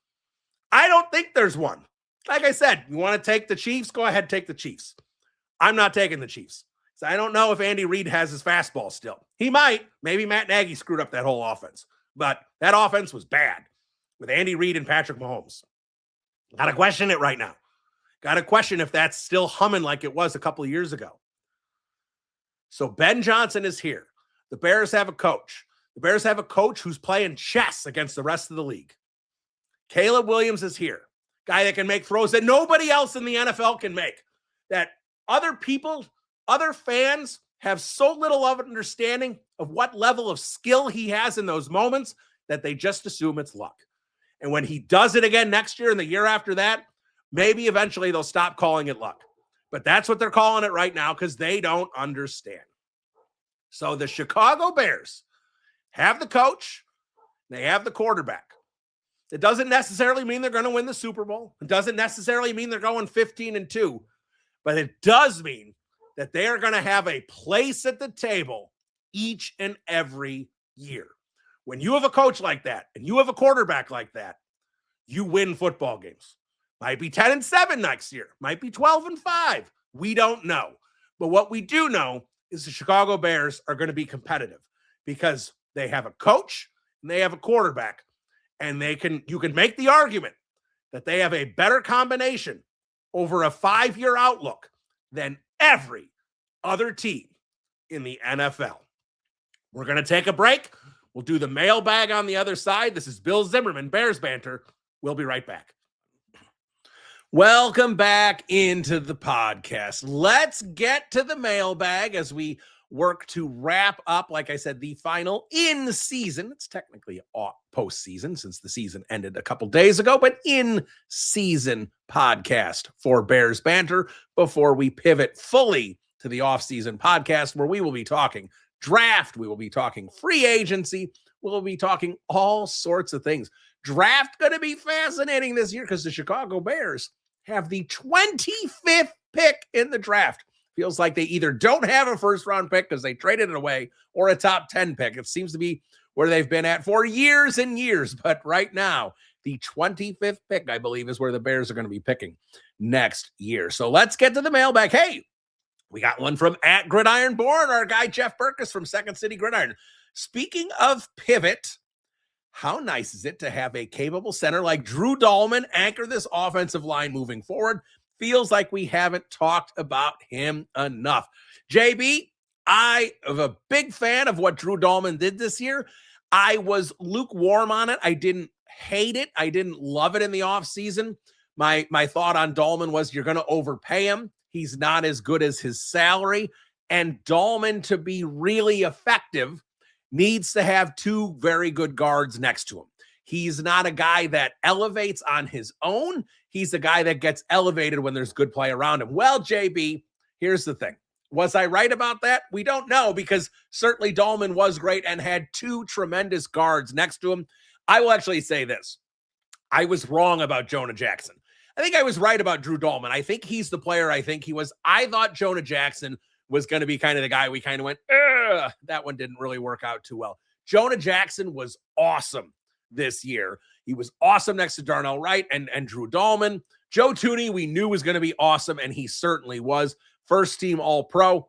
I don't think there's one. Like I said, you want to take the Chiefs? Go ahead, take the Chiefs. I'm not taking the Chiefs. So I don't know if Andy Reid has his fastball still. He might. Maybe Matt Nagy screwed up that whole offense. But that offense was bad with Andy Reid and Patrick Mahomes. Got to question it right now. Got to question if that's still humming like it was a couple of years ago. So Ben Johnson is here. The Bears have a coach. The Bears have a coach who's playing chess against the rest of the league. Caleb Williams is here. Guy that can make throws that nobody else in the NFL can make. That other people, other fans have so little of an understanding of what level of skill he has in those moments that they just assume it's luck. And when he does it again next year and the year after that, maybe eventually they'll stop calling it luck. But that's what they're calling it right now because they don't understand. So the Chicago Bears have the coach, they have the quarterback. It doesn't necessarily mean they're going to win the Super Bowl. It doesn't necessarily mean they're going 15-2, but it does mean that they are going to have a place at the table each and every year. When you have a coach like that and you have a quarterback like that, you win football games. Might be 10-7 next year. Might be 12-5. We don't know. But what we do know is the Chicago Bears are going to be competitive because they have a coach and they have a quarterback, and you can make the argument that they have a better combination over a 5-year outlook than every other team in the NFL. We're going to take a break. We'll do the mailbag on the other side. This is Bill Zimmerman, Bears Banter. We'll be right back. Welcome back into the podcast. Let's get to the mailbag as we work to wrap up, like I said, the final in-season. It's technically postseason since the season ended a couple days ago, but in-season podcast for Bears Banter before we pivot fully to the off-season podcast where we will be talking draft, we will be talking free agency, we'll be talking all sorts of things. Draft going to be fascinating this year because the Chicago Bears have the 25th pick in the draft. Feels like they either don't have a first-round pick because they traded it away or a top 10 pick. It seems to be where they've been at for years and years. But right now, the 25th pick, I believe, is where the Bears are going to be picking next year. So let's get to the mailbag. Hey, we got one from @GridironBorn, our guy Jeff Burkus from Second City Gridiron. Speaking of pivot, how nice is it to have a capable center like Drew Dahlman anchor this offensive line moving forward? Feels like we haven't talked about him enough. JB, I am a big fan of what Drew Dahlman did this year. I was lukewarm on it. I didn't hate it. I didn't love it in the offseason. My thought on Dahlman was you're going to overpay him. He's not as good as his salary. And Dahlman, to be really effective, needs to have two very good guards next to him. He's not a guy that elevates on his own. He's a guy that gets elevated when there's good play around him. Well, JB, here's the thing. Was I right about that? We don't know because certainly Dahlman was great and had two tremendous guards next to him. I will actually say this. I was wrong about Jonah Jackson. I think I was right about Drew Dahlman. I think he's the player I think he was. I thought Jonah Jackson was going to be kind of the guy we kind of went, that one didn't really work out too well. Jonah Jackson was awesome this year. He was awesome next to Darnell Wright and Drew Dahlman. Joe Thuney, we knew was going to be awesome, and he certainly was. First team All-Pro.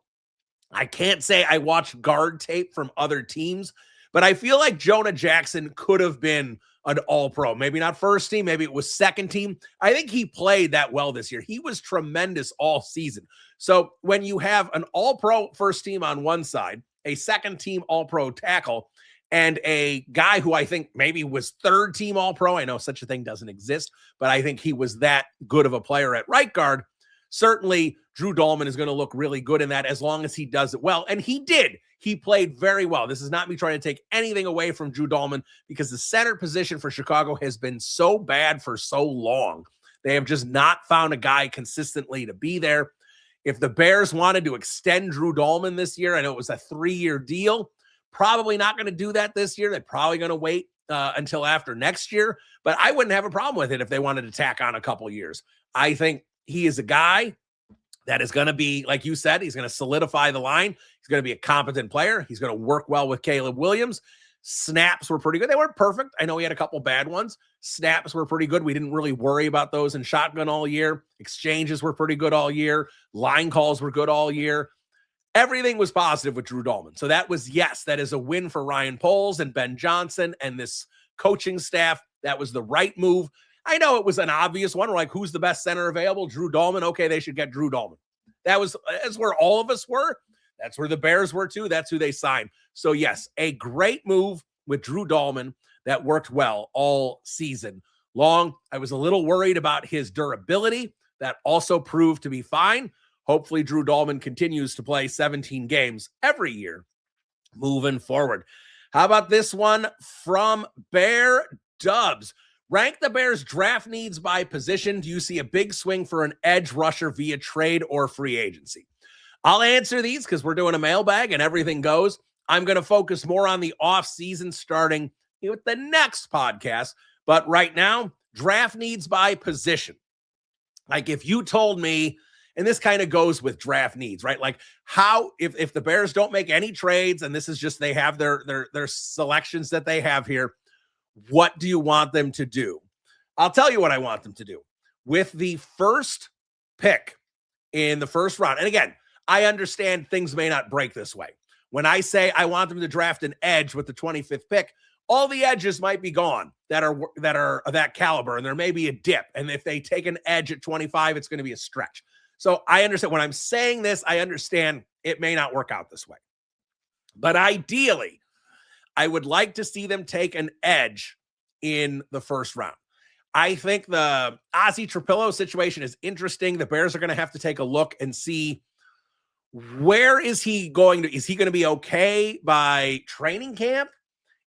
I can't say I watched guard tape from other teams, but I feel like Jonah Jackson could have been an all-pro. Maybe not first team, maybe it was second team. I think he played that well this year. He was tremendous all season. So when you have an all-pro first team on one side, a second team all-pro tackle, and a guy who I think maybe was third team all-pro, I know such a thing doesn't exist, but I think he was that good of a player at right guard. Certainly, Drew Dahlman is going to look really good in that as long as he does it well. And he did. He played very well. This is not me trying to take anything away from Drew Dahlman because the center position for Chicago has been so bad for so long. They have just not found a guy consistently to be there. If the Bears wanted to extend Drew Dahlman this year, I know it was a 3-year deal, probably not going to do that this year. They're probably going to wait until after next year, but I wouldn't have a problem with it if they wanted to tack on a couple years. I think he is a guy that is going to be, like you said, he's going to solidify the line. He's going to be a competent player. He's going to work well with Caleb Williams. Snaps were pretty good. They weren't perfect. I know he had a couple bad ones. Snaps were pretty good. We didn't really worry about those in shotgun all year. Exchanges were pretty good all year. Line calls were good all year. Everything was positive with Drew Dahlman. So that was, yes, that is a win for Ryan Poles and Ben Johnson and this coaching staff. That was the right move. I know it was an obvious one. We're like, who's the best center available? Drew Dahlman. Okay, they should get Drew Dahlman. That's where all of us were. That's where the Bears were too. That's who they signed. So yes, a great move with Drew Dahlman that worked well all season long. I was a little worried about his durability. That also proved to be fine. Hopefully Drew Dahlman continues to play 17 games every year moving forward. How about this one from Bear Dubs? Rank the Bears' draft needs by position. Do you see a big swing for an edge rusher via trade or free agency? I'll answer these because we're doing a mailbag and everything goes. I'm going to focus more on the offseason starting with the next podcast. But right now, draft needs by position. Like if you told me, and this kind of goes with draft needs, right? Like how, if the Bears don't make any trades and this is just, they have their selections that they have here, what do you want them to do? I'll tell you what I want them to do. With the first pick in the first round, and again, I understand things may not break this way. When I say I want them to draft an edge with the 25th pick, all the edges might be gone that are of that caliber, and there may be a dip. And if they take an edge at 25, it's going to be a stretch. So I understand when I'm saying this, I understand it may not work out this way. But ideally, I would like to see them take an edge in the first round. I think the Ozzie Trapillo situation is interesting. The Bears are going to have to take a look and see where is he going to, is he going to be okay by training camp?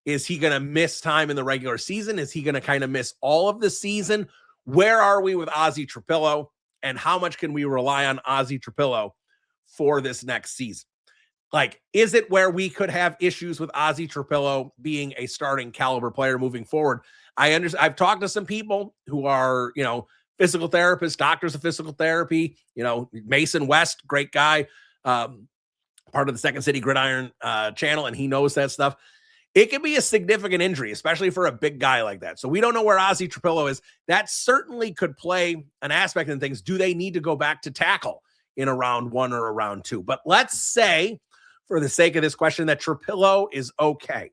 Is he going to miss time in the regular season? Is he going to kind of miss all of the season? Where are we with Ozzie Trapillo? And how much can we rely on Ozzie Trapillo for this next season? Like, is it where we could have issues with Ozzie Trapillo being a starting caliber player moving forward? I understand. I've talked to some people who are, physical therapists, doctors of physical therapy, Mason West, great guy, part of the Second City Gridiron channel, and he knows that stuff. It can be a significant injury, especially for a big guy like that. So we don't know where Ozzie Trapillo is. That certainly could play an aspect in things. Do they need to go back to tackle in a round 1 or a round 2? But let's say, for the sake of this question, that Trapillo is okay.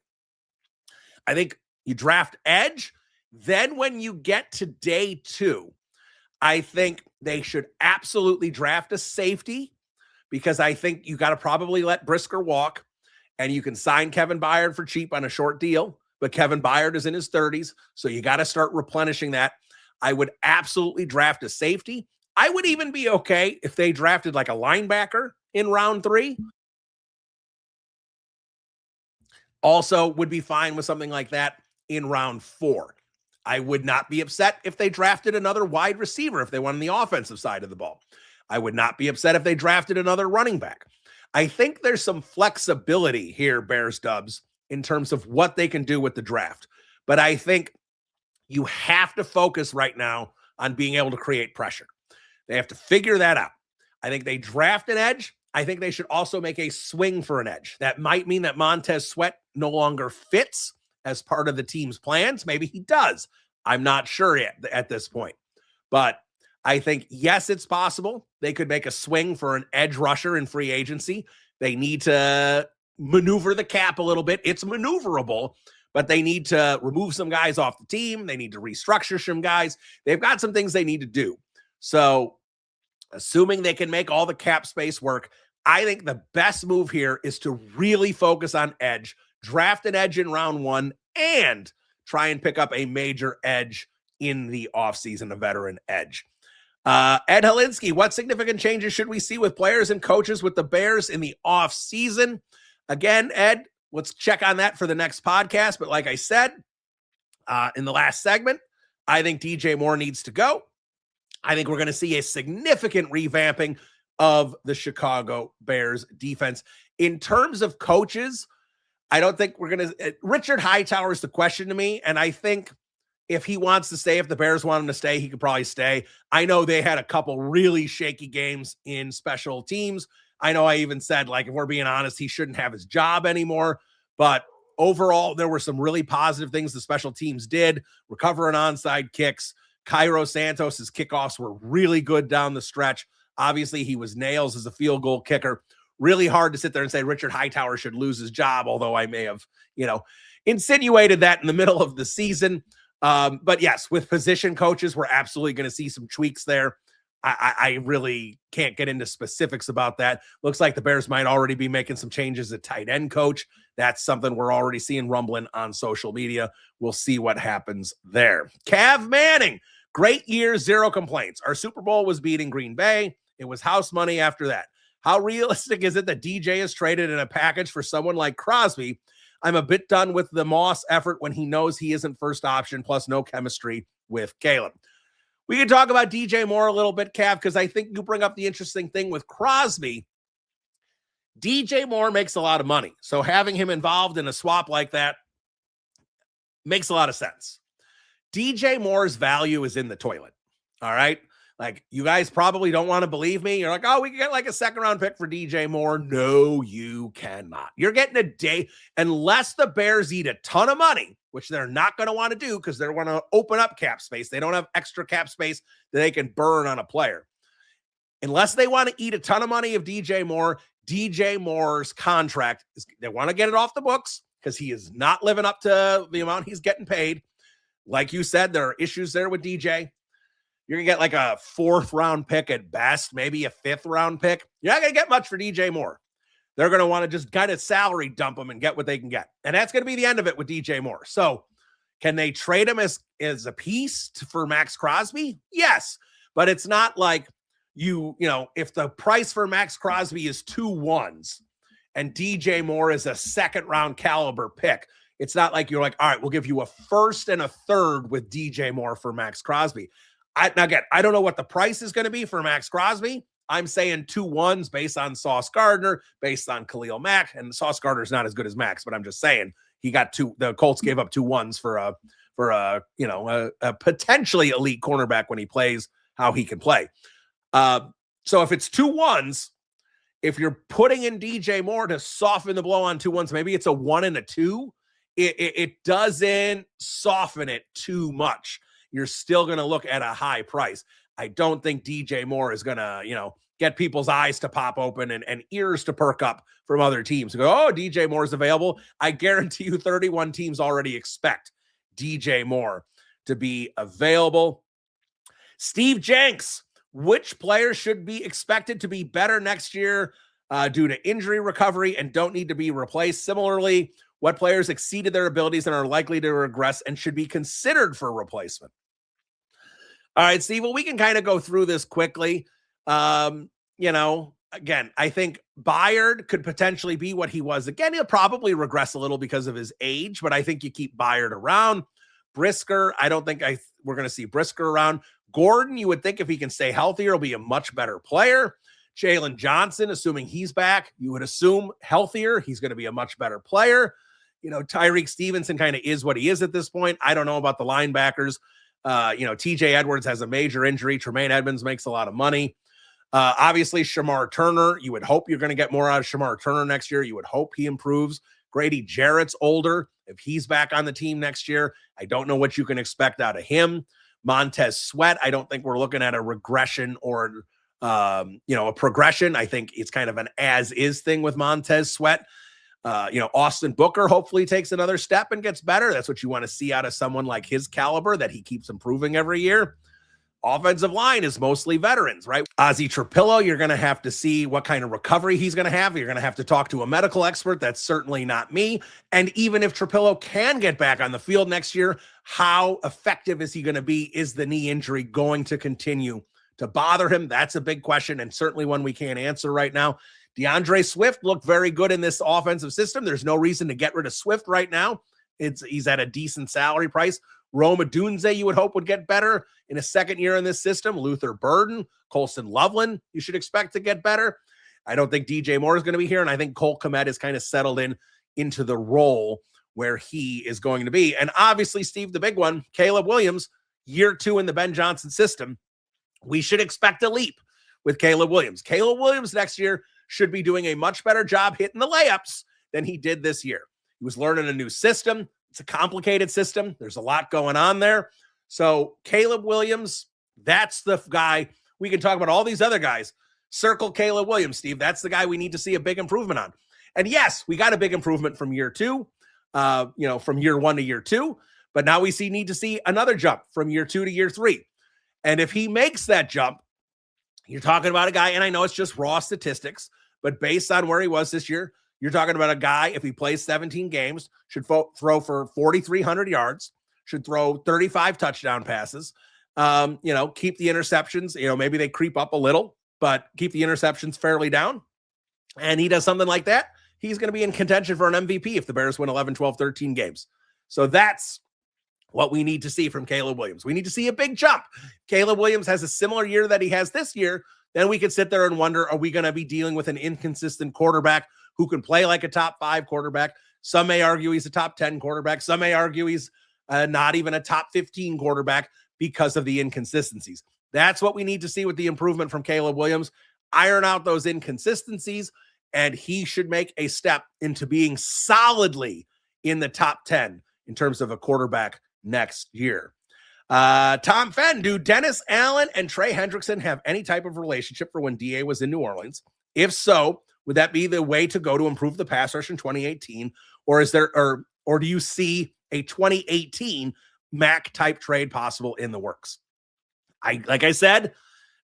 I think you draft edge. Then when you get to day 2, I think they should absolutely draft a safety, because I think you got to probably let Brisker walk. And you can sign Kevin Byard for cheap on a short deal, but Kevin Byard is in his 30s, so you got to start replenishing that. I would absolutely draft a safety. I would even be okay if they drafted like a linebacker in round 3. Also would be fine with something like that in round 4. I would not be upset if they drafted another wide receiver if they won the offensive side of the ball. I would not be upset if they drafted another running back. I think there's some flexibility here, Bears Dubs, in terms of what they can do with the draft. But I think you have to focus right now on being able to create pressure. They have to figure that out. I think they draft an edge. I think they should also make a swing for an edge. That might mean that Montez Sweat no longer fits as part of the team's plans. Maybe he does. I'm not sure yet at this point. But I think, yes, it's possible. They could make a swing for an edge rusher in free agency. They need to maneuver the cap a little bit. It's maneuverable, but they need to remove some guys off the team. They need to restructure some guys. They've got some things they need to do. So assuming they can make all the cap space work, I think the best move here is to really focus on edge, draft an edge in round 1, and try and pick up a major edge in the offseason, a veteran edge. Ed Helinsky, what significant changes should we see with players and coaches with the Bears in the offseason? Again, Ed, let's check on that for the next podcast. But like I said in the last segment, I think DJ Moore needs to go. I think we're going to see a significant revamping of the Chicago Bears defense. In terms of coaches, I don't think we're going to... Richard Hightower is the question to me, and I think if he wants to stay, if the Bears want him to stay, he could probably stay. I know they had a couple really shaky games in special teams. I know I even said, like, if we're being honest, he shouldn't have his job anymore. But overall, there were some really positive things the special teams did. Recovering onside kicks. Cairo Santos's kickoffs were really good down the stretch. Obviously, he was nails as a field goal kicker. Really hard to sit there and say Richard Hightower should lose his job, although I may have, insinuated that in the middle of the season. But yes, with position coaches, we're absolutely going to see some tweaks there. I really can't get into specifics about that. Looks like the Bears might already be making some changes at tight end coach. That's something we're already seeing rumbling on social media. We'll see what happens there. Cav Manning, great year, 0 complaints. Our Super Bowl was beating Green Bay. It was house money after that. How realistic is it that DJ is traded in a package for someone like Crosby? I'm a bit done with the Moss effort when he knows he isn't first option, plus no chemistry with Caleb. We can talk about DJ Moore a little bit, Cav, because I think you bring up the interesting thing with Crosby. DJ Moore makes a lot of money, so having him involved in a swap like that makes a lot of sense. DJ Moore's value is in the toilet, all right? Like, you guys probably don't want to believe me. You're like, oh, we can get like a second-round pick for DJ Moore. No, you cannot. You're getting a day, unless the Bears eat a ton of money, which they're not going to want to do because they want to open up cap space. They don't have extra cap space that they can burn on a player. Unless they want to eat a ton of money of DJ Moore's contract, they want to get it off the books because he is not living up to the amount he's getting paid. Like you said, there are issues there with DJ. You're going to get like a 4th-round pick at best, maybe a 5th-round pick. You're not going to get much for DJ Moore. They're going to want to just kind of salary dump him and get what they can get. And that's going to be the end of it with DJ Moore. So can they trade him as a piece for Max Crosby? Yes. But it's not like if the price for Max Crosby is 2 1s and DJ Moore is a 2nd-round caliber pick, it's not like you're like, all right, we'll give you a 1st and a 3rd with DJ Moore for Max Crosby. Now again, I don't know what the price is going to be for Max Crosby. I'm saying 2 1s based on Sauce Gardner, based on Khalil Mack, and Sauce Gardner's not as good as Max, but I'm just saying he got 2. The Colts gave up 2 1s for a potentially elite cornerback when he plays how he can play. So if it's 2 1s, if you're putting in DJ Moore to soften the blow on 2 1s, maybe it's a 1 and a 2. It doesn't soften it too much. You're still going to look at a high price. I don't think DJ Moore is going to, get people's eyes to pop open and ears to perk up from other teams and go, oh, DJ Moore is available. I guarantee you 31 teams already expect DJ Moore to be available. Steve Jenks, which players should be expected to be better next year due to injury recovery and don't need to be replaced? Similarly, what players exceeded their abilities and are likely to regress and should be considered for replacement? All right, Steve, well, we can kind of go through this quickly. Again, I think Byard could potentially be what he was. Again, he'll probably regress a little because of his age, but I think you keep Byard around. Brisker, I don't think we're going to see Brisker around. Gordon, you would think if he can stay healthier, he'll be a much better player. Jalen Johnson, assuming he's back, you would assume healthier, he's going to be a much better player. Tyreek Stevenson kind of is what he is at this point. I don't know about the linebackers. TJ Edwards has a major injury. Tremaine Edmonds makes a lot of money. Obviously, Shamar Turner, you would hope you're going to get more out of Shamar Turner next year. You would hope he improves. Grady Jarrett's older. If he's back on the team next year, I don't know what you can expect out of him. Montez Sweat, I don't think we're looking at a regression or, a progression. I think it's kind of an as-is thing with Montez Sweat. Austin Booker hopefully takes another step and gets better. That's what you want to see out of someone like his caliber, that he keeps improving every year. Offensive line is mostly veterans, right? Ozzy Trapillo, you're going to have to see what kind of recovery he's going to have. You're going to have to talk to a medical expert. That's certainly not me. And even if Trapillo can get back on the field next year, how effective is he going to be? Is the knee injury going to continue to bother him? That's a big question, and certainly one we can't answer right now. DeAndre Swift looked very good in this offensive system. There's no reason to get rid of Swift right now. He's at a decent salary price. Rome Odunze, you would hope, would get better in a second year in this system. Luther Burden, Colson Loveland, you should expect to get better. I don't think DJ Moore is going to be here, and I think Cole Kmet is kind of settled into the role where he is going to be. And obviously, Steve, the big one, Caleb Williams, year 2 in the Ben Johnson system. We should expect a leap with Caleb Williams. Caleb Williams next year should be doing a much better job hitting the layups than he did this year. He was learning a new system. It's a complicated system. There's a lot going on there. So Caleb Williams, that's the guy. We can talk about all these other guys. Circle Caleb Williams, Steve. That's the guy we need to see a big improvement on. And yes, we got a big improvement from year 2, from year 1 to year 2. But now we need to see another jump from year 2 to year 3. And if he makes that jump, you're talking about a guy, and I know it's just raw statistics, but based on where he was this year, you're talking about a guy, if he plays 17 games, should throw for 4,300 yards, should throw 35 touchdown passes, keep the interceptions. Maybe they creep up a little, but keep the interceptions fairly down. And he does something like that, he's going to be in contention for an MVP if the Bears win 11, 12, 13 games. So that's what we need to see from Caleb Williams. We need to see a big jump. Caleb Williams has a similar year that he has this year, then we could sit there and wonder, are we going to be dealing with an inconsistent quarterback who can play like a top 5 quarterback? Some may argue he's a top 10 quarterback. Some may argue he's not even a top 15 quarterback because of the inconsistencies. That's what we need to see with the improvement from Caleb Williams. Iron out those inconsistencies, and he should make a step into being solidly in the top 10 in terms of a quarterback next year. Tom Fenn, do Dennis Allen and Trey Hendrickson have any type of relationship for when DA was in New Orleans? If so, would that be the way to go to improve the pass rush in 2018? Or is there, or do you see a 2018 Mac type trade possible in the works? Like I said,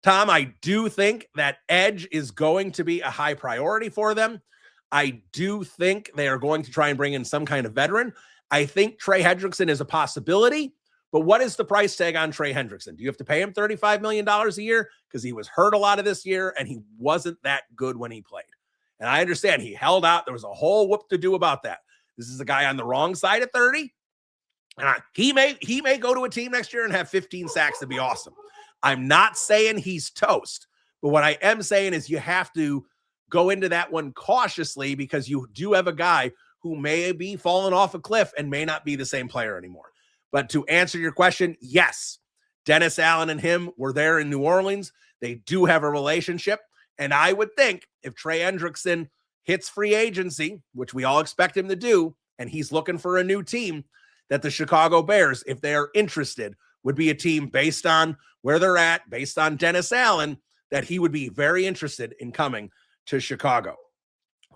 Tom, I do think that edge is going to be a high priority for them. I do think they are going to try and bring in some kind of veteran. I think Trey Hendrickson is a possibility, but what is the price tag on Trey Hendrickson? Do you have to pay him $35 million a year? Because he was hurt a lot of this year, and he wasn't that good when he played. And I understand he held out. There was a whole whoop to do about that. This is a guy on the wrong side of 30. And he may go to a team next year and have 15 sacks to be awesome. I'm not saying he's toast, but what I am saying is you have to go into that one cautiously, because you do have a guy who may be falling off a cliff and may not be the same player anymore. But to answer your question, yes, Dennis Allen and him were there in New Orleans. They do have a relationship. And I would think if Trey Hendrickson hits free agency, which we all expect him to do, and he's looking for a new team, that the Chicago Bears, if they are interested, would be a team based on where they're at, based on Dennis Allen, that he would be very interested in coming to Chicago.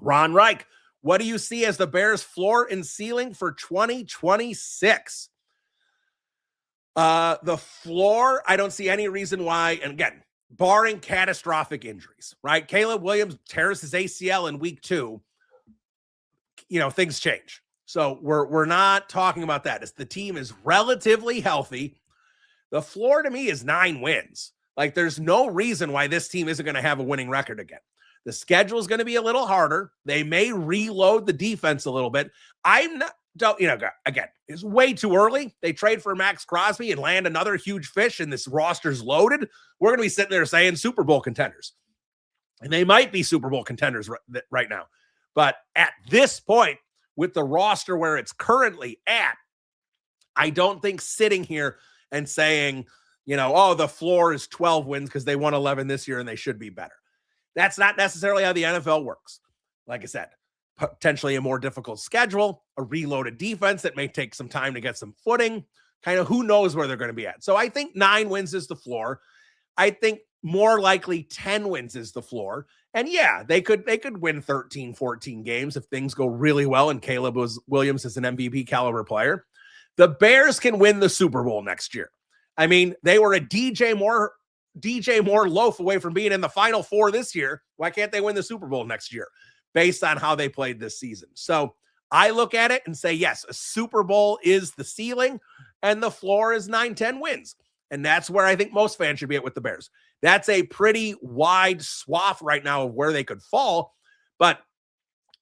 Ron Reich, what do you see as the Bears' floor and ceiling for 2026? The floor, I don't see any reason why, and again, barring catastrophic injuries, right? Caleb Williams tears his ACL in week 2. Things change. So we're not talking about that. As the team is relatively healthy, the floor to me is 9 wins. Like, there's no reason why this team isn't going to have a winning record again. The schedule is going to be a little harder. They may reload the defense a little bit. Again, it's way too early. They trade for Max Crosby and land another huge fish, and this roster's loaded. We're going to be sitting there saying Super Bowl contenders. And they might be Super Bowl contenders right now. But at this point, with the roster where it's currently at, I don't think sitting here and saying, the floor is 12 wins because they won 11 this year and they should be better. That's not necessarily how the NFL works. Like I said, potentially a more difficult schedule, a reloaded defense that may take some time to get some footing, kind of who knows where they're going to be at. So I think 9 wins is the floor. I think more likely 10 wins is the floor. And yeah, they could win 13, 14 games if things go really well and Caleb Williams is an MVP caliber player. The Bears can win the Super Bowl next year. I mean, they were a DJ Moore loaf away from being in the Final Four this year. Why can't they win the Super Bowl next year based on how they played this season? So I look at it and say, yes, a Super Bowl is the ceiling and the floor is 9-10 wins. And that's where I think most fans should be at with the Bears. That's a pretty wide swath right now of where they could fall. But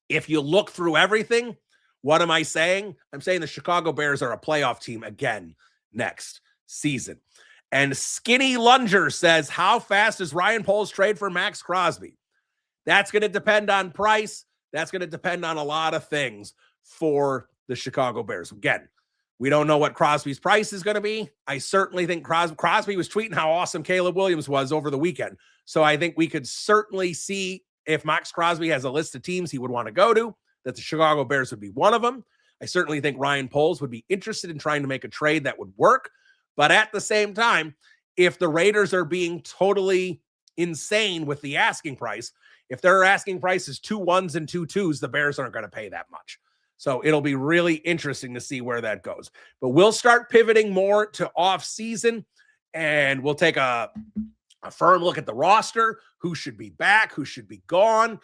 if you look through everything, what am I saying? I'm saying the Chicago Bears are a playoff team again next season. And Skinny Lunger says, how fast does Ryan Poles trade for Max Crosby? That's going to depend on price. That's going to depend on a lot of things for the Chicago Bears. Again, we don't know what Crosby's price is going to be. I certainly think Crosby was tweeting how awesome Caleb Williams was over the weekend. So I think we could certainly see if Max Crosby has a list of teams he would want to go to, that the Chicago Bears would be one of them. I certainly think Ryan Poles would be interested in trying to make a trade that would work. But at the same time, if the Raiders are being totally insane with the asking price, if their asking price is 2 1s and 2 2s, the Bears aren't going to pay that much. So it'll be really interesting to see where that goes. But we'll start pivoting more to off season, and we'll take a firm look at the roster, who should be back, who should be gone,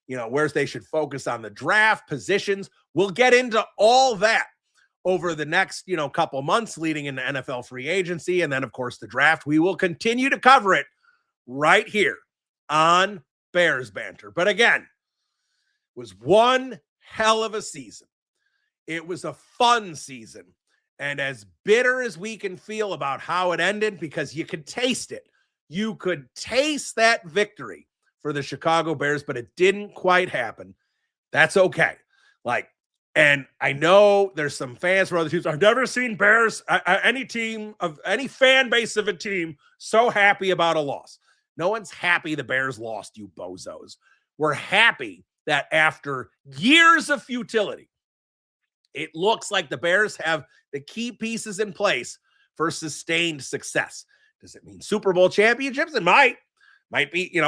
where they should focus on the draft, positions. We'll get into all that over the next, couple months leading into NFL free agency. And then, of course, the draft. We will continue to cover it right here on Bears Banter. But again, it was one hell of a season. It was a fun season. And as bitter as we can feel about how it ended, because you could taste it, you could taste that victory for the Chicago Bears, but it didn't quite happen. That's okay. And I know there's some fans from other teams. I've never seen Bears, any fan base of a team, so happy about a loss. No one's happy the Bears lost, you bozos. We're happy that after years of futility, it looks like the Bears have the key pieces in place for sustained success. Does it mean Super Bowl championships? It might be,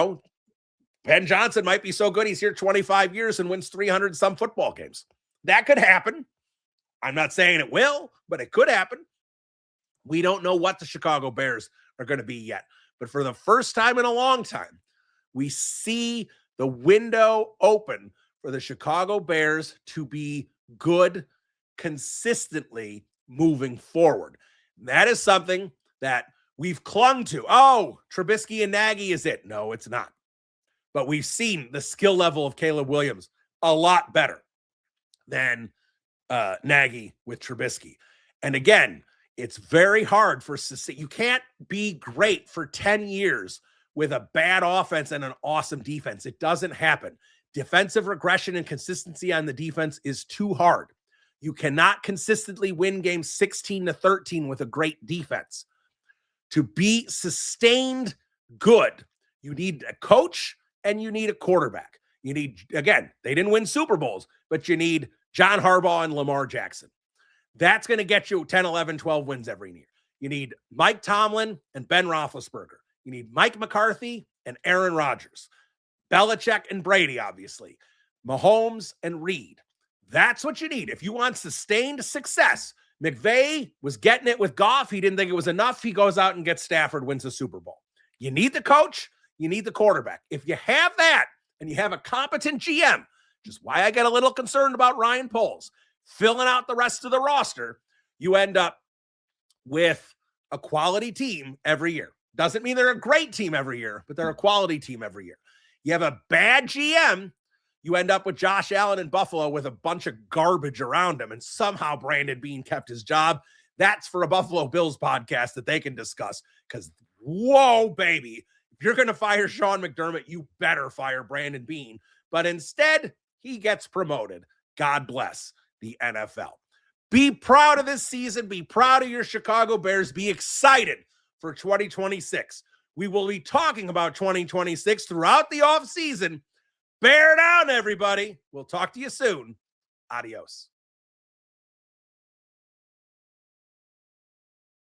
Ben Johnson might be so good he's here 25 years and wins 300 some football games. That could happen. I'm not saying it will, but it could happen. We don't know what the Chicago Bears are going to be yet. But for the first time in a long time, we see the window open for the Chicago Bears to be good consistently moving forward. And that is something that we've clung to. Oh, Trubisky and Nagy is it? No, it's not. But we've seen the skill level of Caleb Williams a lot better than Nagy with Trubisky. And again, it's very hard you can't be great for 10 years with a bad offense and an awesome defense. It doesn't happen. Defensive regression and consistency on the defense is too hard. You cannot consistently win games 16-13 with a great defense. To be sustained good, you need a coach and you need a quarterback. You need, again, they didn't win Super Bowls, but you need John Harbaugh and Lamar Jackson. That's going to get you 10, 11, 12 wins every year. You need Mike Tomlin and Ben Roethlisberger. You need Mike McCarthy and Aaron Rodgers. Belichick and Brady, obviously. Mahomes and Reed. That's what you need. If you want sustained success, McVay was getting it with Goff. He didn't think it was enough. He goes out and gets Stafford, wins the Super Bowl. You need the coach. You need the quarterback. If you have that and you have a competent GM, which is why I get a little concerned about Ryan Poles, filling out the rest of the roster, you end up with a quality team every year. Doesn't mean they're a great team every year, but they're a quality team every year. You have a bad GM, you end up with Josh Allen in Buffalo with a bunch of garbage around him, and somehow Brandon Beane kept his job. That's for a Buffalo Bills podcast that they can discuss, because, whoa, baby, if you're going to fire Sean McDermott, you better fire Brandon Beane. But instead, he gets promoted. God bless the NFL. Be proud of this season. Be proud of your Chicago Bears. Be excited for 2026. We will be talking about 2026 throughout the offseason. Bear down, everybody. We'll talk to you soon. Adios.